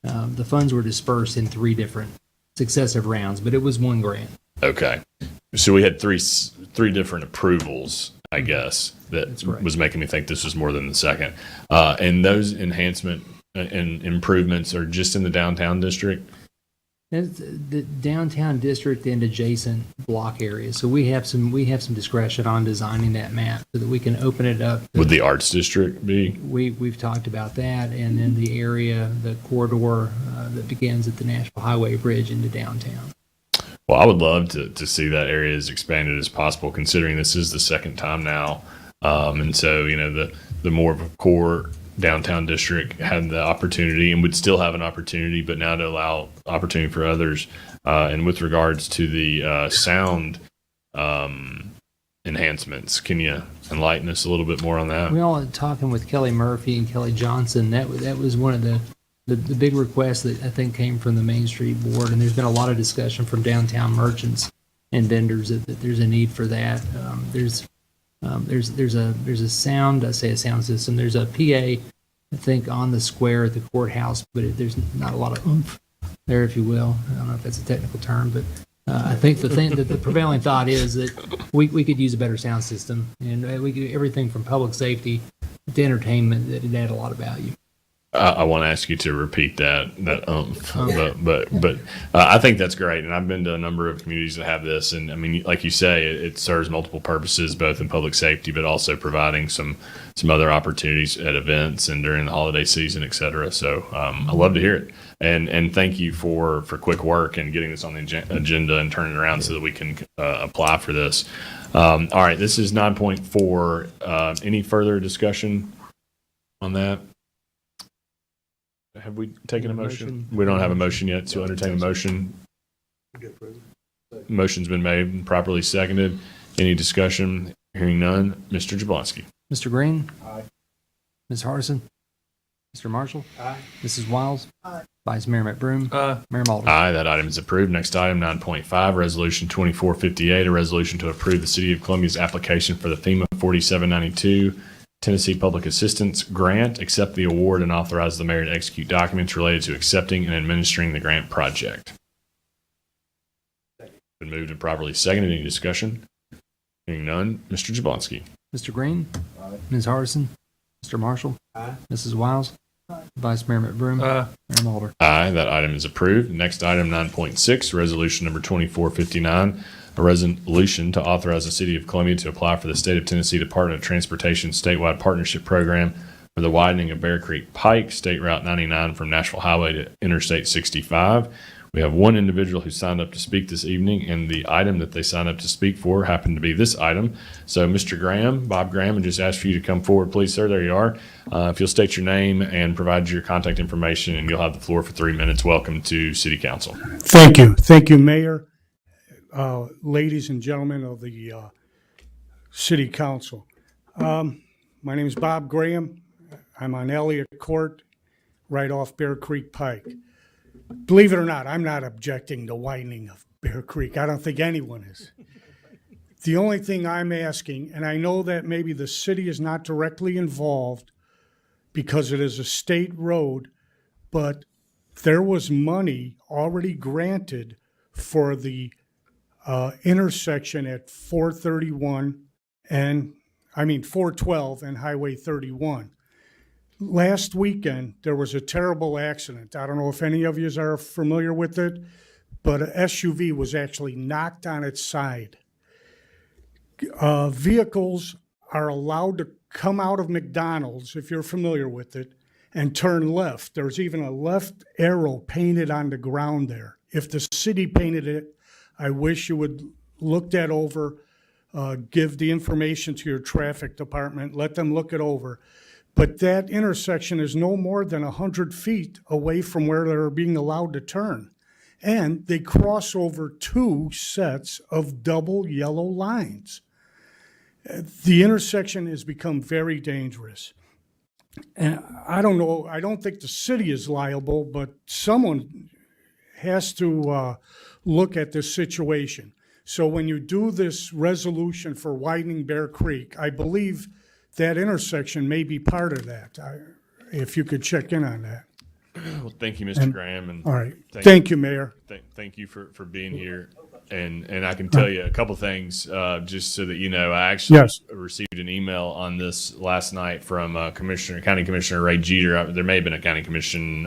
Speaker 5: the funds were dispersed in 3 different successive rounds, but it was one grant.
Speaker 4: Okay. So we had three different approvals, I guess,
Speaker 5: That's
Speaker 4: that
Speaker 5: correct.
Speaker 4: was making me think this was more than the second. And those enhancement and improvements are just in the downtown district?
Speaker 5: It's the downtown district and adjacent block areas. So we have some discretion on designing that map so that we can open it up.
Speaker 4: Would the arts district be?
Speaker 5: We've talked about that, and then the area, the corridor that begins at the Nashville Highway Bridge into downtown.
Speaker 4: Well, I would love to see that area as expanded as possible, considering this is the second time now. And so, the more of a core downtown district had the opportunity and would still have an opportunity, but now to allow opportunity for others. And with regards to the sound enhancements, can you enlighten us a little bit more on that?
Speaker 5: We all talking with Kelly Murphy and Kelly Johnson. That was one of the big requests that I think came from the Main Street Board, and there's been a lot of discussion from downtown merchants and vendors that there's a need for that. There's a sound, I say a sound system. There's a PA, I think, on the square at the courthouse, but there's not a lot of oomph there, if you will. I don't know if that's a technical term, but I think the prevailing thought is that we could use a better sound system, and we could everything from public safety to entertainment that would add a lot of value.
Speaker 4: I want to ask you to repeat that oomph, but I think that's great. And I've been to a number of communities that have this, and I mean, like you say, it serves multiple purposes, both in public safety, but also providing some other opportunities at events and during the holiday season, et cetera. So I love to hear it, and thank you for quick work and getting this on the agenda and turning it around so that we can apply for this. All right, this is 9.4. Any further discussion on that? Have we taken a motion? We don't have a motion yet, so entertain a motion. Motion's been made and properly seconded. Any discussion? Hearing none. Mr. Jablonski.
Speaker 5: Mr. Green? Aye. Ms. Hardison? Mr. Marshall? Aye. Mrs. Wiles? Aye. Vice Mayor McBroom?
Speaker 8: Aye.
Speaker 5: Mayor Mulder?
Speaker 4: Aye, that item is approved. Next item, 9.5, Resolution 2458, a resolution to approve the City of Columbia's application for the FEMA 4792 Tennessee Public Assistance Grant, accept the award, and authorize the mayor to execute documents related to accepting and administering the grant project. Been moved and properly seconded. Any discussion? Hearing none. Mr. Jablonski.
Speaker 5: Mr. Green? Aye. Ms. Hardison? Mr. Marshall? Aye. Mrs. Wiles? Aye. Vice Mayor McBroom?
Speaker 8: Aye.
Speaker 5: Mayor Mulder?
Speaker 4: Aye, that item is approved. Next item, 9.6, resolution number 2459, a resolution to authorize the City of Columbia to apply for the State of Tennessee Department of Transportation statewide partnership program for the widening of Bear Creek Pike, State Route 99 from Nashville Highway to Interstate 65. We have one individual who signed up to speak this evening, and the item that they signed up to speak for happened to be this item. So, Mr. Graham, Bob Graham, and just ask for you to come forward, please, sir. There you are. If you'll state your name and provide your contact information, and you'll have the floor for 3 minutes. Welcome to City Council.
Speaker 2: Thank you. Thank you, Mayor, ladies and gentlemen of the City Council. My name is Bob Graham. I'm on Elliott Court, right off Bear Creek Pike. Believe it or not, I'm not objecting to widening of Bear Creek. I don't think anyone is. The only thing I'm asking, and I know that maybe the city is not directly involved because it is a state road, but there was money already granted for the intersection at 412 and Highway 31. Last weekend, there was a terrible accident. I don't know if any of you are familiar with it, but an SUV was actually knocked on its side. Vehicles are allowed to come out of McDonald's, if you're familiar with it, and turn left. There's even a left arrow painted on the ground there. If the city painted it, I wish you would look that over, give the information to your traffic department, let them look it over. But that intersection is no more than 100 feet away from where they're being allowed to turn. and they cross over two sets of double yellow lines. The intersection has become very dangerous. And I don't know, I don't think the city is liable, but someone has to look at this situation. So when you do this resolution for widening Bear Creek, I believe that intersection may be part of that. If you could check in on that.
Speaker 4: Well, thank you, Mr. Graham. And
Speaker 2: All right. Thank you, Mayor.
Speaker 4: Thank you for being here. And I can tell you a couple things, just so that you know. I actually
Speaker 2: Yes.
Speaker 4: received an email on this last night from County Commissioner Ray Jeter. There may have been a County Commission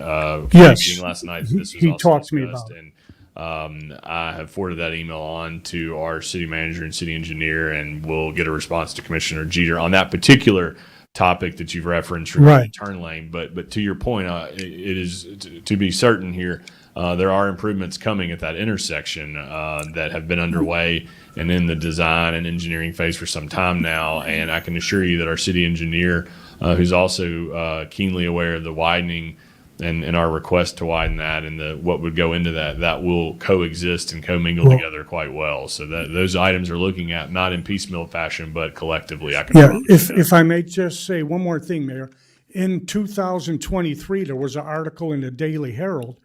Speaker 2: Yes.
Speaker 4: meeting last night. This was
Speaker 2: He
Speaker 4: also
Speaker 2: talked to me
Speaker 4: discussed,
Speaker 2: about it.
Speaker 4: and I have forwarded that email on to our city manager and city engineer, and we'll get a response to Commissioner Jeter on that particular topic that you've referenced regarding
Speaker 2: Right.
Speaker 4: turn lane. But to your point, it is to be certain here. There are improvements coming at that intersection that have been underway and in the design and engineering phase for some time now. And I can assure you that our city engineer, who's also keenly aware of the widening and our request to widen that and what would go into that will coexist and commingle together quite well. So that those items are looking at not in piecemeal fashion, but collectively. I can
Speaker 2: Yeah,
Speaker 4: promise you that.
Speaker 2: if I may just say one more thing, Mayor. In 2023, there was an article in the Daily Herald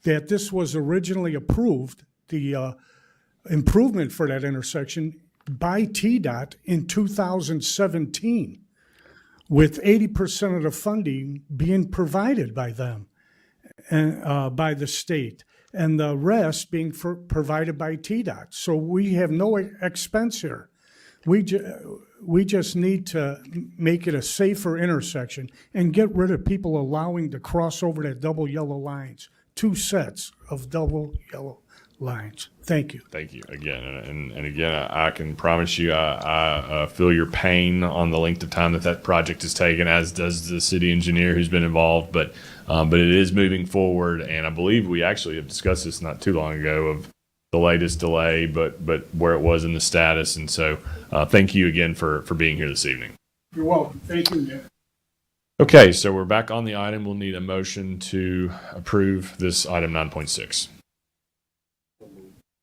Speaker 2: that this was originally approved, the improvement for that intersection, by TDOT in 2017, with 80% of the funding being provided by them and by the state, and the rest being provided by TDOT. So we have no expense here. We just need to make it a safer intersection and get rid of people allowing to cross over that double yellow lines. Two sets of double yellow lines. Thank you.
Speaker 4: Thank you again, and again, I can promise you, I feel your pain on the length of time that project has taken, as does the city engineer who's been involved. But it is moving forward, and I believe we actually have discussed this not too long ago of the latest delay, but where it was in the status. And so, thank you again for being here this evening.
Speaker 2: You're welcome. Thank you, Mayor.
Speaker 4: Okay, so we're back on the item. We'll need a motion to approve this item 9.6.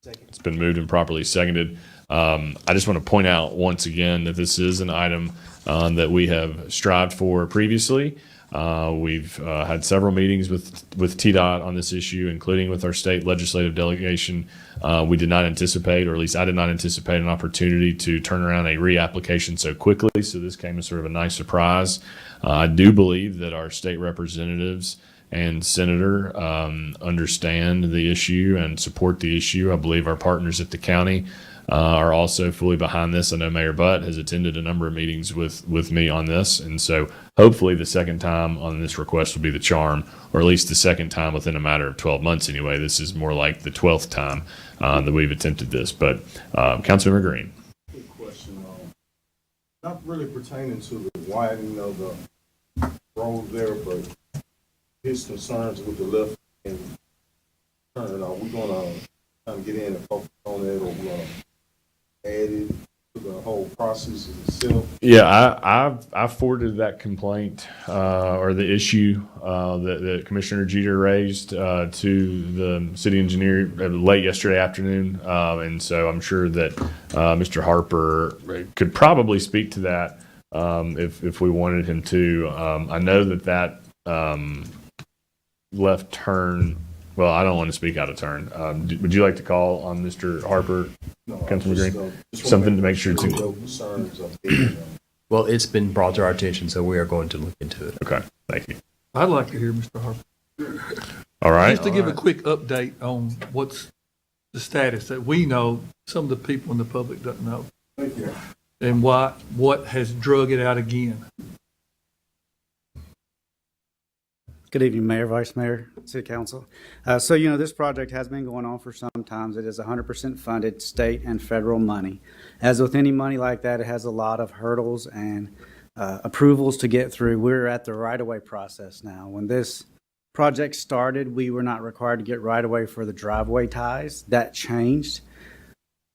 Speaker 4: It's been moved and properly seconded. I just want to point out once again that this is an item that we have strived for previously. We've had several meetings with TDOT on this issue, including with our state legislative delegation. We did not anticipate, or at least I did not anticipate, an opportunity to turn around a reapplication so quickly. So this came as sort of a nice surprise. I do believe that our state representatives and senator understand the issue and support the issue. I believe our partners at the county are also fully behind this. I know Mayor Butt has attended a number of meetings with me on this, and so hopefully the second time on this request will be the charm, or at least the second time within a matter of 12 months anyway. This is more like the 12th time that we've attempted this. But Councilmember Green.
Speaker 11: Quick question, not really pertaining to the widening of the road there, but his concerns with the left and turn. Are we going to kind of get in and focus on it, or we're going to add it to the whole process itself?
Speaker 4: Yeah, I forwarded that complaint or the issue that Commissioner Jeter raised to the city engineer late yesterday afternoon, and so I'm sure that Mr. Harper could probably speak to that if we wanted him to. I know that left turn. Well, I don't want to speak out of turn. Would you like to call on Mr. Harper,
Speaker 11: No,
Speaker 4: Councilman Green?
Speaker 11: just
Speaker 4: Something to make sure to.
Speaker 11: concerns of the,
Speaker 9: Well, it's been brought to our attention, so we are going to look into it.
Speaker 4: Okay, thank you.
Speaker 8: I'd like to hear Mr. Harper.
Speaker 4: All right.
Speaker 8: Just to give a quick update on what's the status that we know, some of the people in the public don't know,
Speaker 11: thank you.
Speaker 8: and what has drug it out again.
Speaker 12: Good evening, Mayor, Vice Mayor, City Council. This project has been going on for some time. It is 100% funded state and federal money. As with any money like that, it has a lot of hurdles and approvals to get through. We're at the right-of-way process now. When this project started, we were not required to get right-of-way for the driveway ties. That changed.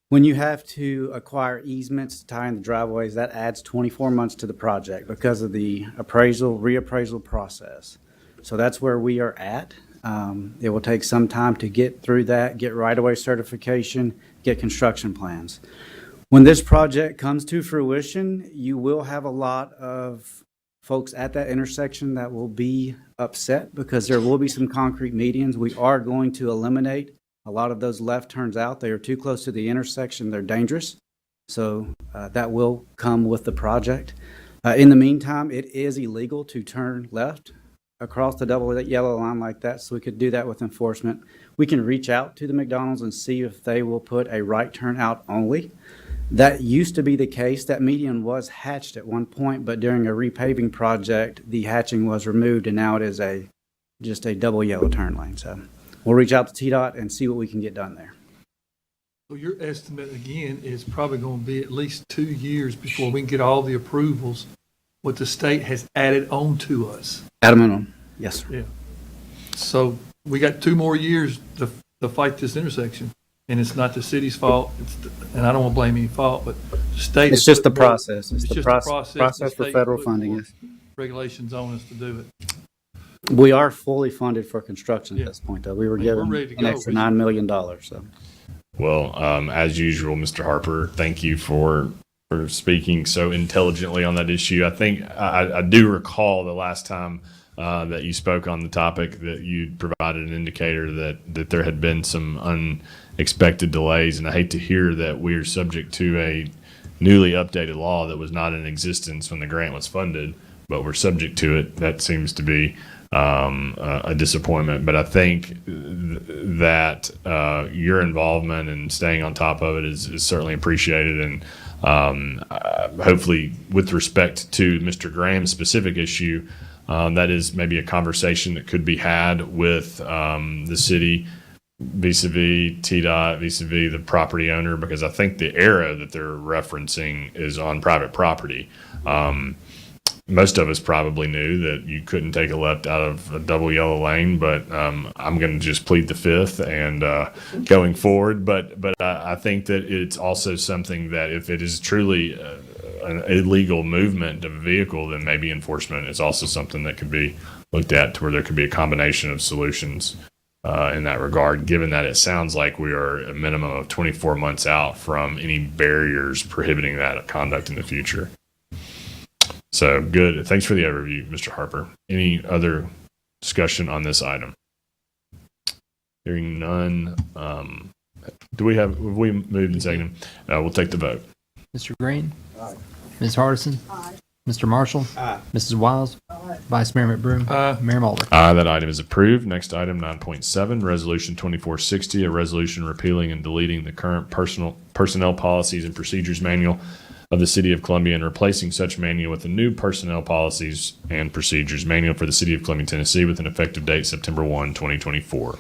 Speaker 12: When you have to acquire easements to tie in the driveways, that adds 24 months to the project because of the reappraisal process. So that's where we are at. It will take some time to get through that, get right-of-way certification, get construction plans. When this project comes to fruition, you will have a lot of folks at that intersection that will be upset because there will be some concrete medians. We are going to eliminate a lot of those left turns out. They are too close to the intersection. They're dangerous. So that will come with the project. In the meantime, it is illegal to turn left across the double yellow line like that, so we could do that with enforcement. We can reach out to the McDonald's and see if they will put a right turn out only. That used to be the case. That median was hatched at one point, but during a repaving project, the hatching was removed, and now it is just a double yellow turn lane. So we'll reach out to TDOT and see what we can get done there.
Speaker 8: So your estimate, again, is probably going to be at least 2 years before we can get all the approvals, what the state has added on to us.
Speaker 12: At a minimum, yes, sir.
Speaker 8: Yeah. So we got 2 more years to fight this intersection, and it's not the city's fault. And I don't want to blame any fault, but the state.
Speaker 12: It's just the process.
Speaker 8: It's
Speaker 12: It's the
Speaker 8: just
Speaker 12: process
Speaker 8: the
Speaker 12: for
Speaker 8: state
Speaker 12: federal
Speaker 8: put
Speaker 12: funding.
Speaker 8: more
Speaker 12: Yes.
Speaker 8: Regulations on us to do it.
Speaker 12: We are fully funded for construction
Speaker 8: Yeah.
Speaker 12: at this point, though. We were
Speaker 8: We're
Speaker 12: given
Speaker 8: ready to
Speaker 12: an
Speaker 8: go.
Speaker 12: extra $9 million, so.
Speaker 4: Well, as usual, Mr. Harper, thank you for speaking so intelligently on that issue. I think I do recall the last time that you spoke on the topic that you provided an indicator that there had been some unexpected delays, and I hate to hear that we're subject to a newly updated law that was not in existence when the grant was funded, but we're subject to it. That seems to be a disappointment, but I think that your involvement and staying on top of it is certainly appreciated. And hopefully, with respect to Mr. Graham's specific issue, that is maybe a conversation that could be had with the city vis-a-vis TDOT, vis-a-vis the property owner, because I think the arrow that they're referencing is on private property. Most of us probably knew that you couldn't take a left out of a double yellow lane, but I'm going to just plead the fifth and going forward. But I think that it's also something that if it is truly an illegal movement of a vehicle, then maybe enforcement is also something that could be looked at to where there could be a combination of solutions in that regard, given that it sounds like we are a minimum of 24 months out from any barriers prohibiting that conduct in the future. So good. Thanks for the overview, Mr. Harper. Any other discussion on this item? Hearing none. Have we moved and seconded? We'll take the vote.
Speaker 5: Mr. Green? Ms. Hardison? Mr. Marshall? Mrs. Wiles? Vice Mayor McBroom? Mayor Mulder?
Speaker 4: Aye, that item is approved. Next item, 9.7, Resolution 2460, a resolution repealing and deleting the current personnel policies and procedures manual of the City of Columbia and replacing such manual with a new personnel policies and procedures manual for the City of Columbia, Tennessee, with an effective date September 1, 2024.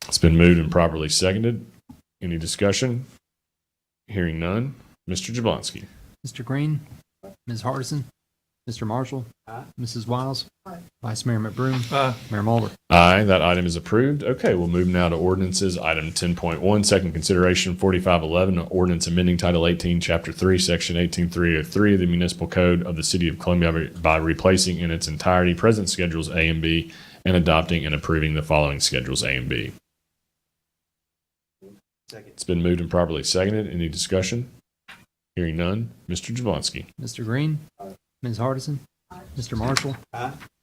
Speaker 4: It's been moved and properly seconded. Any discussion? Hearing none. Mr. Jablonski.
Speaker 5: Mr. Green? Ms. Hardison? Mr. Marshall? Mrs. Wiles? Vice Mayor McBroom? Mayor Mulder?
Speaker 4: Aye, that item is approved. Okay, we'll move now to ordinances. Item 10.1, second consideration, 4511, an ordinance amending Title 18, Chapter 3, Section 18303 of the Municipal Code of the City of Columbia by replacing in its entirety present Schedules A and B and adopting and approving the following Schedules A and B. It's been moved and properly seconded. Any discussion? Hearing none. Mr. Jablonski.
Speaker 5: Mr. Green? Ms. Hardison? Mr. Marshall?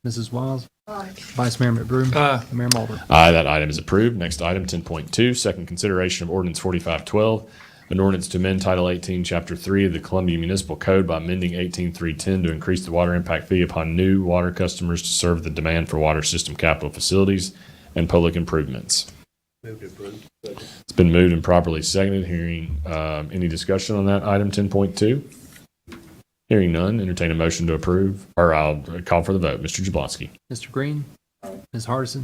Speaker 5: Mrs. Wiles? Vice Mayor McBroom? Mayor Mulder?
Speaker 4: Aye, that item is approved. Next item, 10.2, second consideration of ordinance 4512, an ordinance to amend Title 18, Chapter 3 of the Columbia Municipal Code by amending 18310 to increase the water impact fee upon new water customers to serve the demand for water system capital facilities and public improvements. It's been moved and properly seconded. Hearing any discussion on that item 10.2? Hearing none, entertain a motion to approve, or I'll call for the vote. Mr. Jablonski.
Speaker 5: Mr. Green? Ms. Hardison?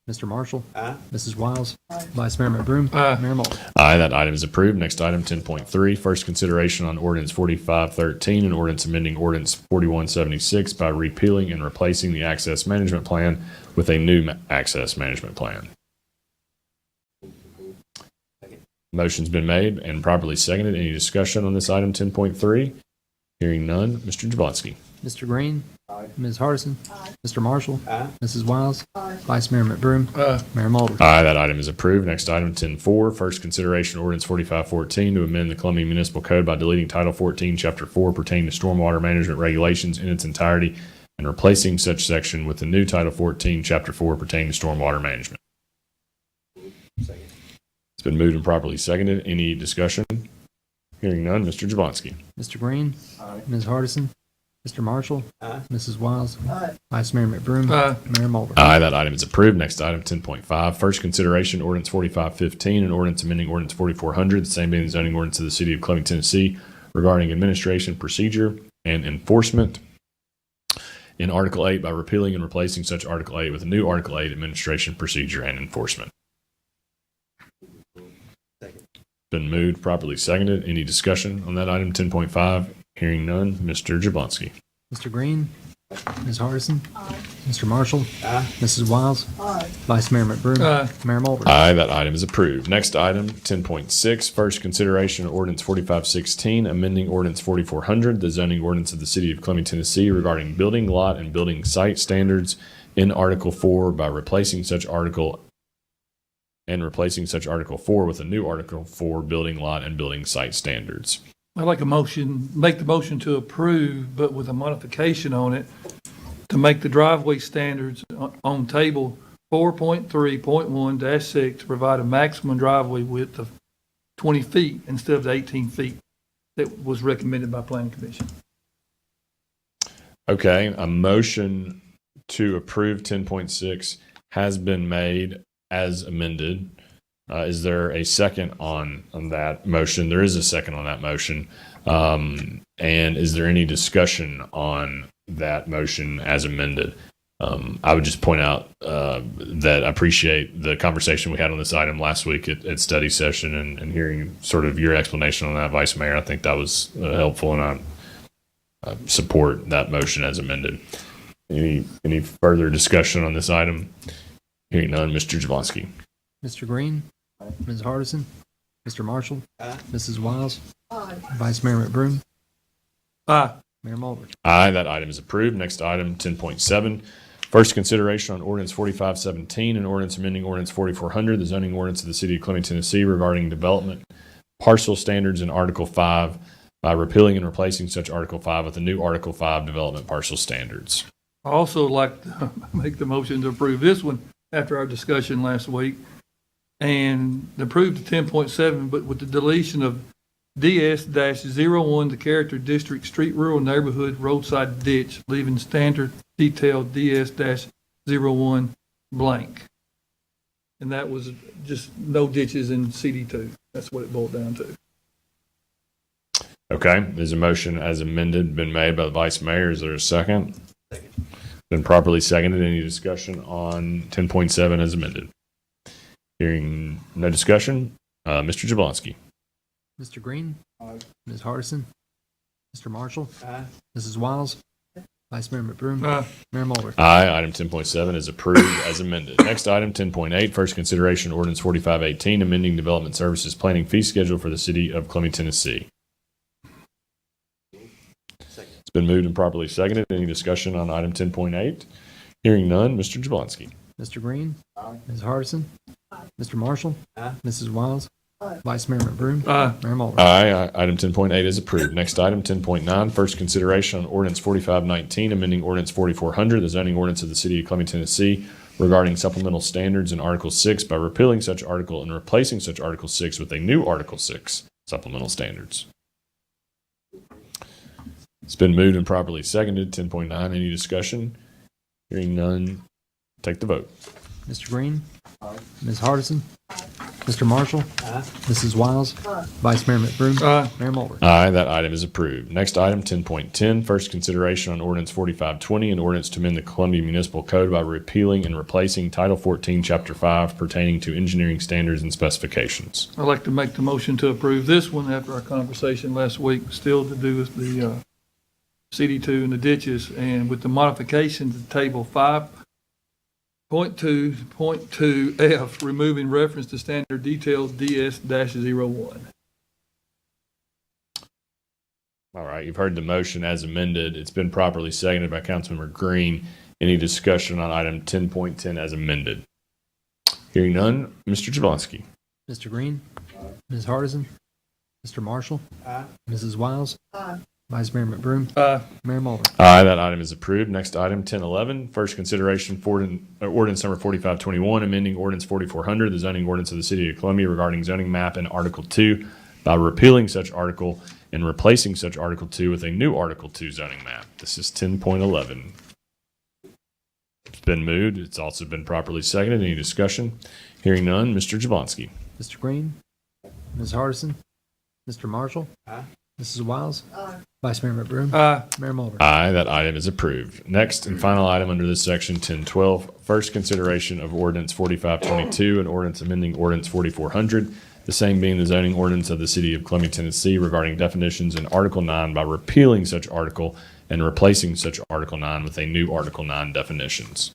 Speaker 5: Mr. Marshall? Mrs. Wiles? Vice Mayor McBroom? Mayor Mulder?
Speaker 4: Aye, that item is approved. Next item, 10.3, first consideration on ordinance 4513 and ordinance amending ordinance 4176 by repealing and replacing the access management plan with a new access management plan. Motion's been made and properly seconded. Any discussion on this item 10.3? Hearing none. Mr. Jablonski.
Speaker 5: Mr. Green. Ms. Hardison. Mr. Marshall. Mrs. Wiles. Vice Mayor McBroom. Mayor Mulder.
Speaker 4: Aye, that item is approved. Next item, 10.4, first consideration ordinance 4514 to amend the Columbia Municipal Code by deleting Title 14, Chapter 4 pertaining to stormwater management regulations in its entirety and replacing such section with the new Title 14, Chapter 4 pertaining to stormwater management. It's been moved and properly seconded. Any discussion? Hearing none, Mr. Jablonski.
Speaker 5: Mr. Green. Ms. Hardison. Mr. Marshall. Mrs. Wiles. Vice Mayor McBroom. Mayor Mulder.
Speaker 4: Aye, that item is approved. Next item, 10.5, first consideration ordinance 4515 and ordinance amending ordinance 4400, the same being the zoning ordinance of the city of Columbia, Tennessee, regarding administration, procedure, and enforcement in Article 8 by repealing and replacing such Article 8 with a new Article 8, administration, procedure, and enforcement. Been moved, properly seconded. Any discussion on that item, 10.5? Hearing none, Mr. Jablonski.
Speaker 5: Mr. Green. Ms. Hardison. Mr. Marshall. Mrs. Wiles. Vice Mayor McBroom. Mayor Mulder.
Speaker 4: Aye, that item is approved. Next item, 10.6, first consideration of ordinance 4516, amending ordinance 4400, the zoning ordinance of the city of Columbia, Tennessee, regarding building lot and building site standards in Article 4 by replacing such article and replacing such Article 4 with a new Article 4, building lot and building site standards.
Speaker 8: I'd like make the motion to approve, but with a modification on it, to make the driveway standards on table 4.3.1-6 to provide a maximum driveway width of 20 feet instead of the 18 feet that was recommended by Planning Commission.
Speaker 4: Okay, a motion to approve 10.6 has been made as amended. Is there a second on that motion? There is a second on that motion. And is there any discussion on that motion as amended? I would just point out that I appreciate the conversation we had on this item last week at study session and hearing sort of your explanation on that, Vice Mayor. I think that was helpful, and I support that motion as amended. Any further discussion on this item? Hearing none, Mr. Jablonski.
Speaker 5: Mr. Green. Ms. Hardison. Mr. Marshall. Mrs. Wiles. Vice Mayor McBroom. Mayor Mulder.
Speaker 4: Aye, that item is approved. Next item, 10.7. First consideration on ordinance 4517 and ordinance amending ordinance 4400, the zoning ordinance of the city of Columbia, Tennessee, regarding development parcel standards in Article 5 by repealing and replacing such Article 5 with a new Article 5, development parcel standards.
Speaker 8: I also like to make the motion to approve this one after our discussion last week, and approve the 10.7, but with the deletion of DS-01, the character district street rural neighborhood roadside ditch, leaving standard detailed DS-01 blank. And that was just no ditches in CD2. That's what it boiled down to.
Speaker 4: Okay, there's a motion as amended been made by the Vice Mayor. Is there a second? Been properly seconded. Any discussion on 10.7 as amended? Hearing no discussion, Mr. Jablonski.
Speaker 5: Mr. Green. Ms. Hardison. Mr. Marshall. Mrs. Wiles. Vice Mayor McBroom. Mayor Mulder.
Speaker 4: Aye, item 10.7 is approved as amended. Next item, 10.8, first consideration ordinance 4518, amending development services planning fee schedule for the city of Columbia, Tennessee. It's been moved and properly seconded. Any discussion on item 10.8? Hearing none, Mr. Jablonski.
Speaker 5: Mr. Green. Ms. Hardison. Mr. Marshall. Mrs. Wiles. Vice Mayor McBroom. Mayor Mulder.
Speaker 4: Aye, item 10.8 is approved. Next item, 10.9, first consideration on ordinance 4519, amending ordinance 4400, the zoning ordinance of the city of Columbia, Tennessee, regarding supplemental standards in Article 6 by repealing such article and replacing such Article 6 with a new Article 6, supplemental standards. It's been moved and properly seconded. 10.9, any discussion? Hearing none, take the vote.
Speaker 5: Mr. Green. Ms. Hardison. Mr. Marshall. Mrs. Wiles. Vice Mayor McBroom. Mayor Mulder.
Speaker 4: Aye, that item is approved. Next item, 10.10, first consideration on ordinance 4520, an ordinance to amend the Columbia Municipal Code by repealing and replacing Title 14, Chapter 5 pertaining to engineering standards and specifications.
Speaker 8: I'd like to make the motion to approve this one after our conversation last week, still to do with the CD2 and the ditches, and with the modification to table 5.2.2F, removing reference to standard details DS-01.
Speaker 4: All right, you've heard the motion as amended. It's been properly seconded by Councilmember Green. Any discussion on item 10.10 as amended? Hearing none, Mr. Jablonski.
Speaker 5: Mr. Green? Ms. Hardison? Mr. Marshall? Mrs. Wiles? Vice Mayor McBroom? Mayor Mulder?
Speaker 4: Aye, that item is approved. Next item, 1011, first consideration for ordinance number 4521, amending ordinance 4400, the zoning ordinance of the City of Columbia regarding zoning map in Article 2 by repealing such article and replacing such Article 2 with a new Article 2 zoning map. This is 10.11. It's been moved. It's also been properly seconded. Any discussion? Hearing none, Mr. Jablonski.
Speaker 5: Mr. Green? Ms. Hardison? Mr. Marshall? Mrs. Wiles? Vice Mayor McBroom? Mayor Mulder?
Speaker 4: Aye, that item is approved. Next and final item under this section, 1012, first consideration of ordinance 4522 and ordinance amending ordinance 4400, the same being the zoning ordinance of the City of Columbia, Tennessee regarding definitions in Article 9 by repealing such article and replacing such Article 9 with a new Article 9 definitions.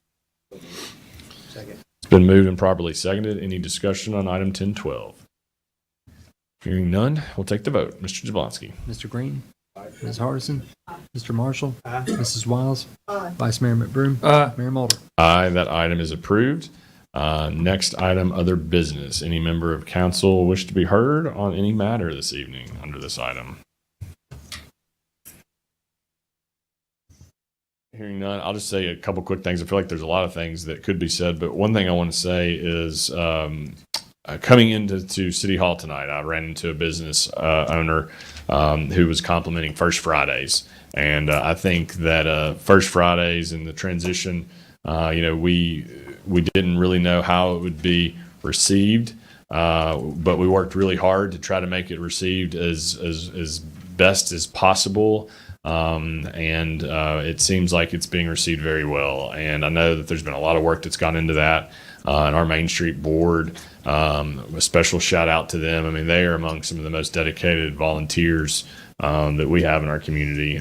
Speaker 12: Second.
Speaker 4: It's been moved and properly seconded. Any discussion on item 1012? Hearing none, we'll take the vote. Mr. Jablonski.
Speaker 5: Mr. Green? Ms. Hardison? Mr. Marshall? Mrs. Wiles? Vice Mayor McBroom? Mayor Mulder?
Speaker 4: Aye, that item is approved. Next item, other business. Any member of council wish to be heard on any matter this evening under this item? Hearing none, I'll just say a couple quick things. I feel like there's a lot of things that could be said, but one thing I want to say is coming into City Hall tonight, I ran into a business owner who was complimenting First Fridays. And I think that First Fridays and the transition, we didn't really know how it would be received, but we worked really hard to try to make it received as best as possible. And it seems like it's being received very well. And I know that there's been a lot of work that's gone into that. And our Main Street board, a special shout out to them. I mean, they are among some of the most dedicated volunteers that we have in our community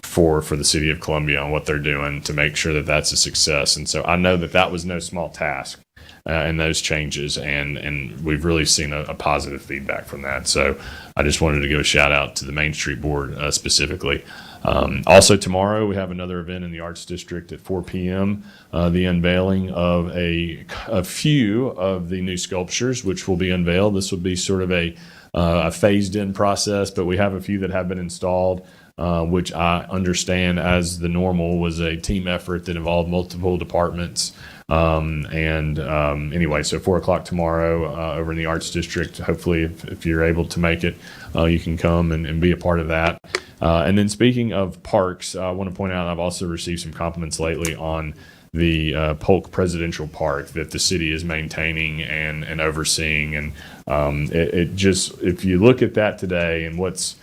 Speaker 4: for the City of Columbia on what they're doing to make sure that that's a success. And so I know that that was no small task in those changes, and we've really seen a positive feedback from that. So I just wanted to give a shout out to the Main Street board specifically. Also tomorrow we have another event in the Arts District at 4 p.m. The unveiling of a few of the new sculptures which will be unveiled. This will be sort of a phased in process, but we have a few that have been installed, which I understand as the normal was a team effort that involved multiple departments. Anyway, so 4 o'clock tomorrow over in the Arts District. Hopefully, if you're able to make it, you can come and be a part of that. And then speaking of parks, I want to point out I've also received some compliments lately on the Polk Presidential Park that the city is maintaining and overseeing. And it just, if you look at that today and what's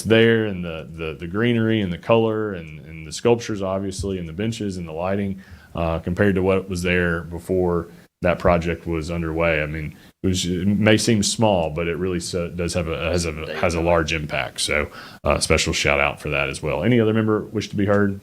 Speaker 4: there and the greenery and the color and the sculptures, obviously, and the benches and the lighting, compared to what was there before that project was underway. I mean, it may seem small, but it really does have has a large impact. So special shout out for that as well. Any other member wish to be heard?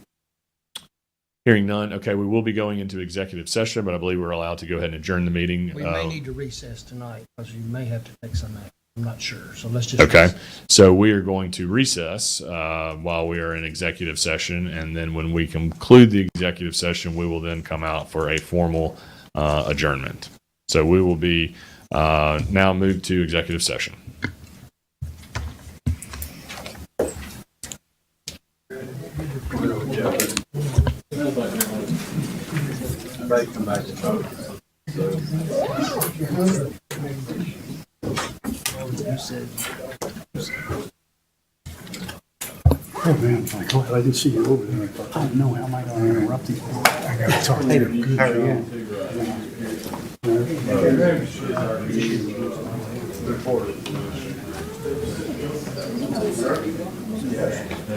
Speaker 4: Hearing none. Okay, we will be going into executive session, but I believe we're allowed to go ahead and adjourn the meeting.
Speaker 6: We may need to recess tonight because you may have to take some action. I'm not sure. So let's just
Speaker 4: okay.
Speaker 6: recess.
Speaker 4: So we are going to recess while we are in executive session, and then when we conclude the executive session, we will then come out for a formal adjournment. So we will be now moved to executive session.
Speaker 2: Oh, man, I'm like, glad I didn't see you over there. I thought, oh, no, how am I going to interrupt you? I got to talk later. How are you?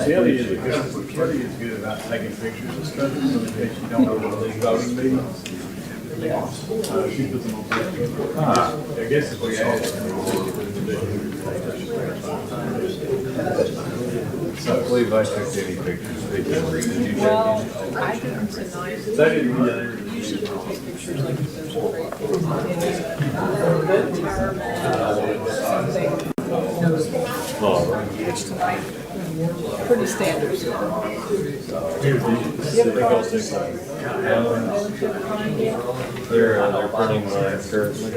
Speaker 1: Kelly is good about taking pictures and stuff, so in case you don't know what these voting meetings. She puts them on Facebook. I guess if we add so I believe I took any pictures.
Speaker 3: Well, I did them tonight.
Speaker 1: They didn't.
Speaker 3: Usually we take pictures like if there's a break. lunch tonight. Pretty standard.
Speaker 1: They're printing mine currently.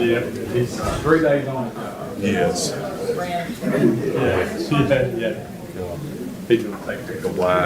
Speaker 1: Yeah, he's 3 days on. Yes. Yeah, yeah. He's gonna take a while.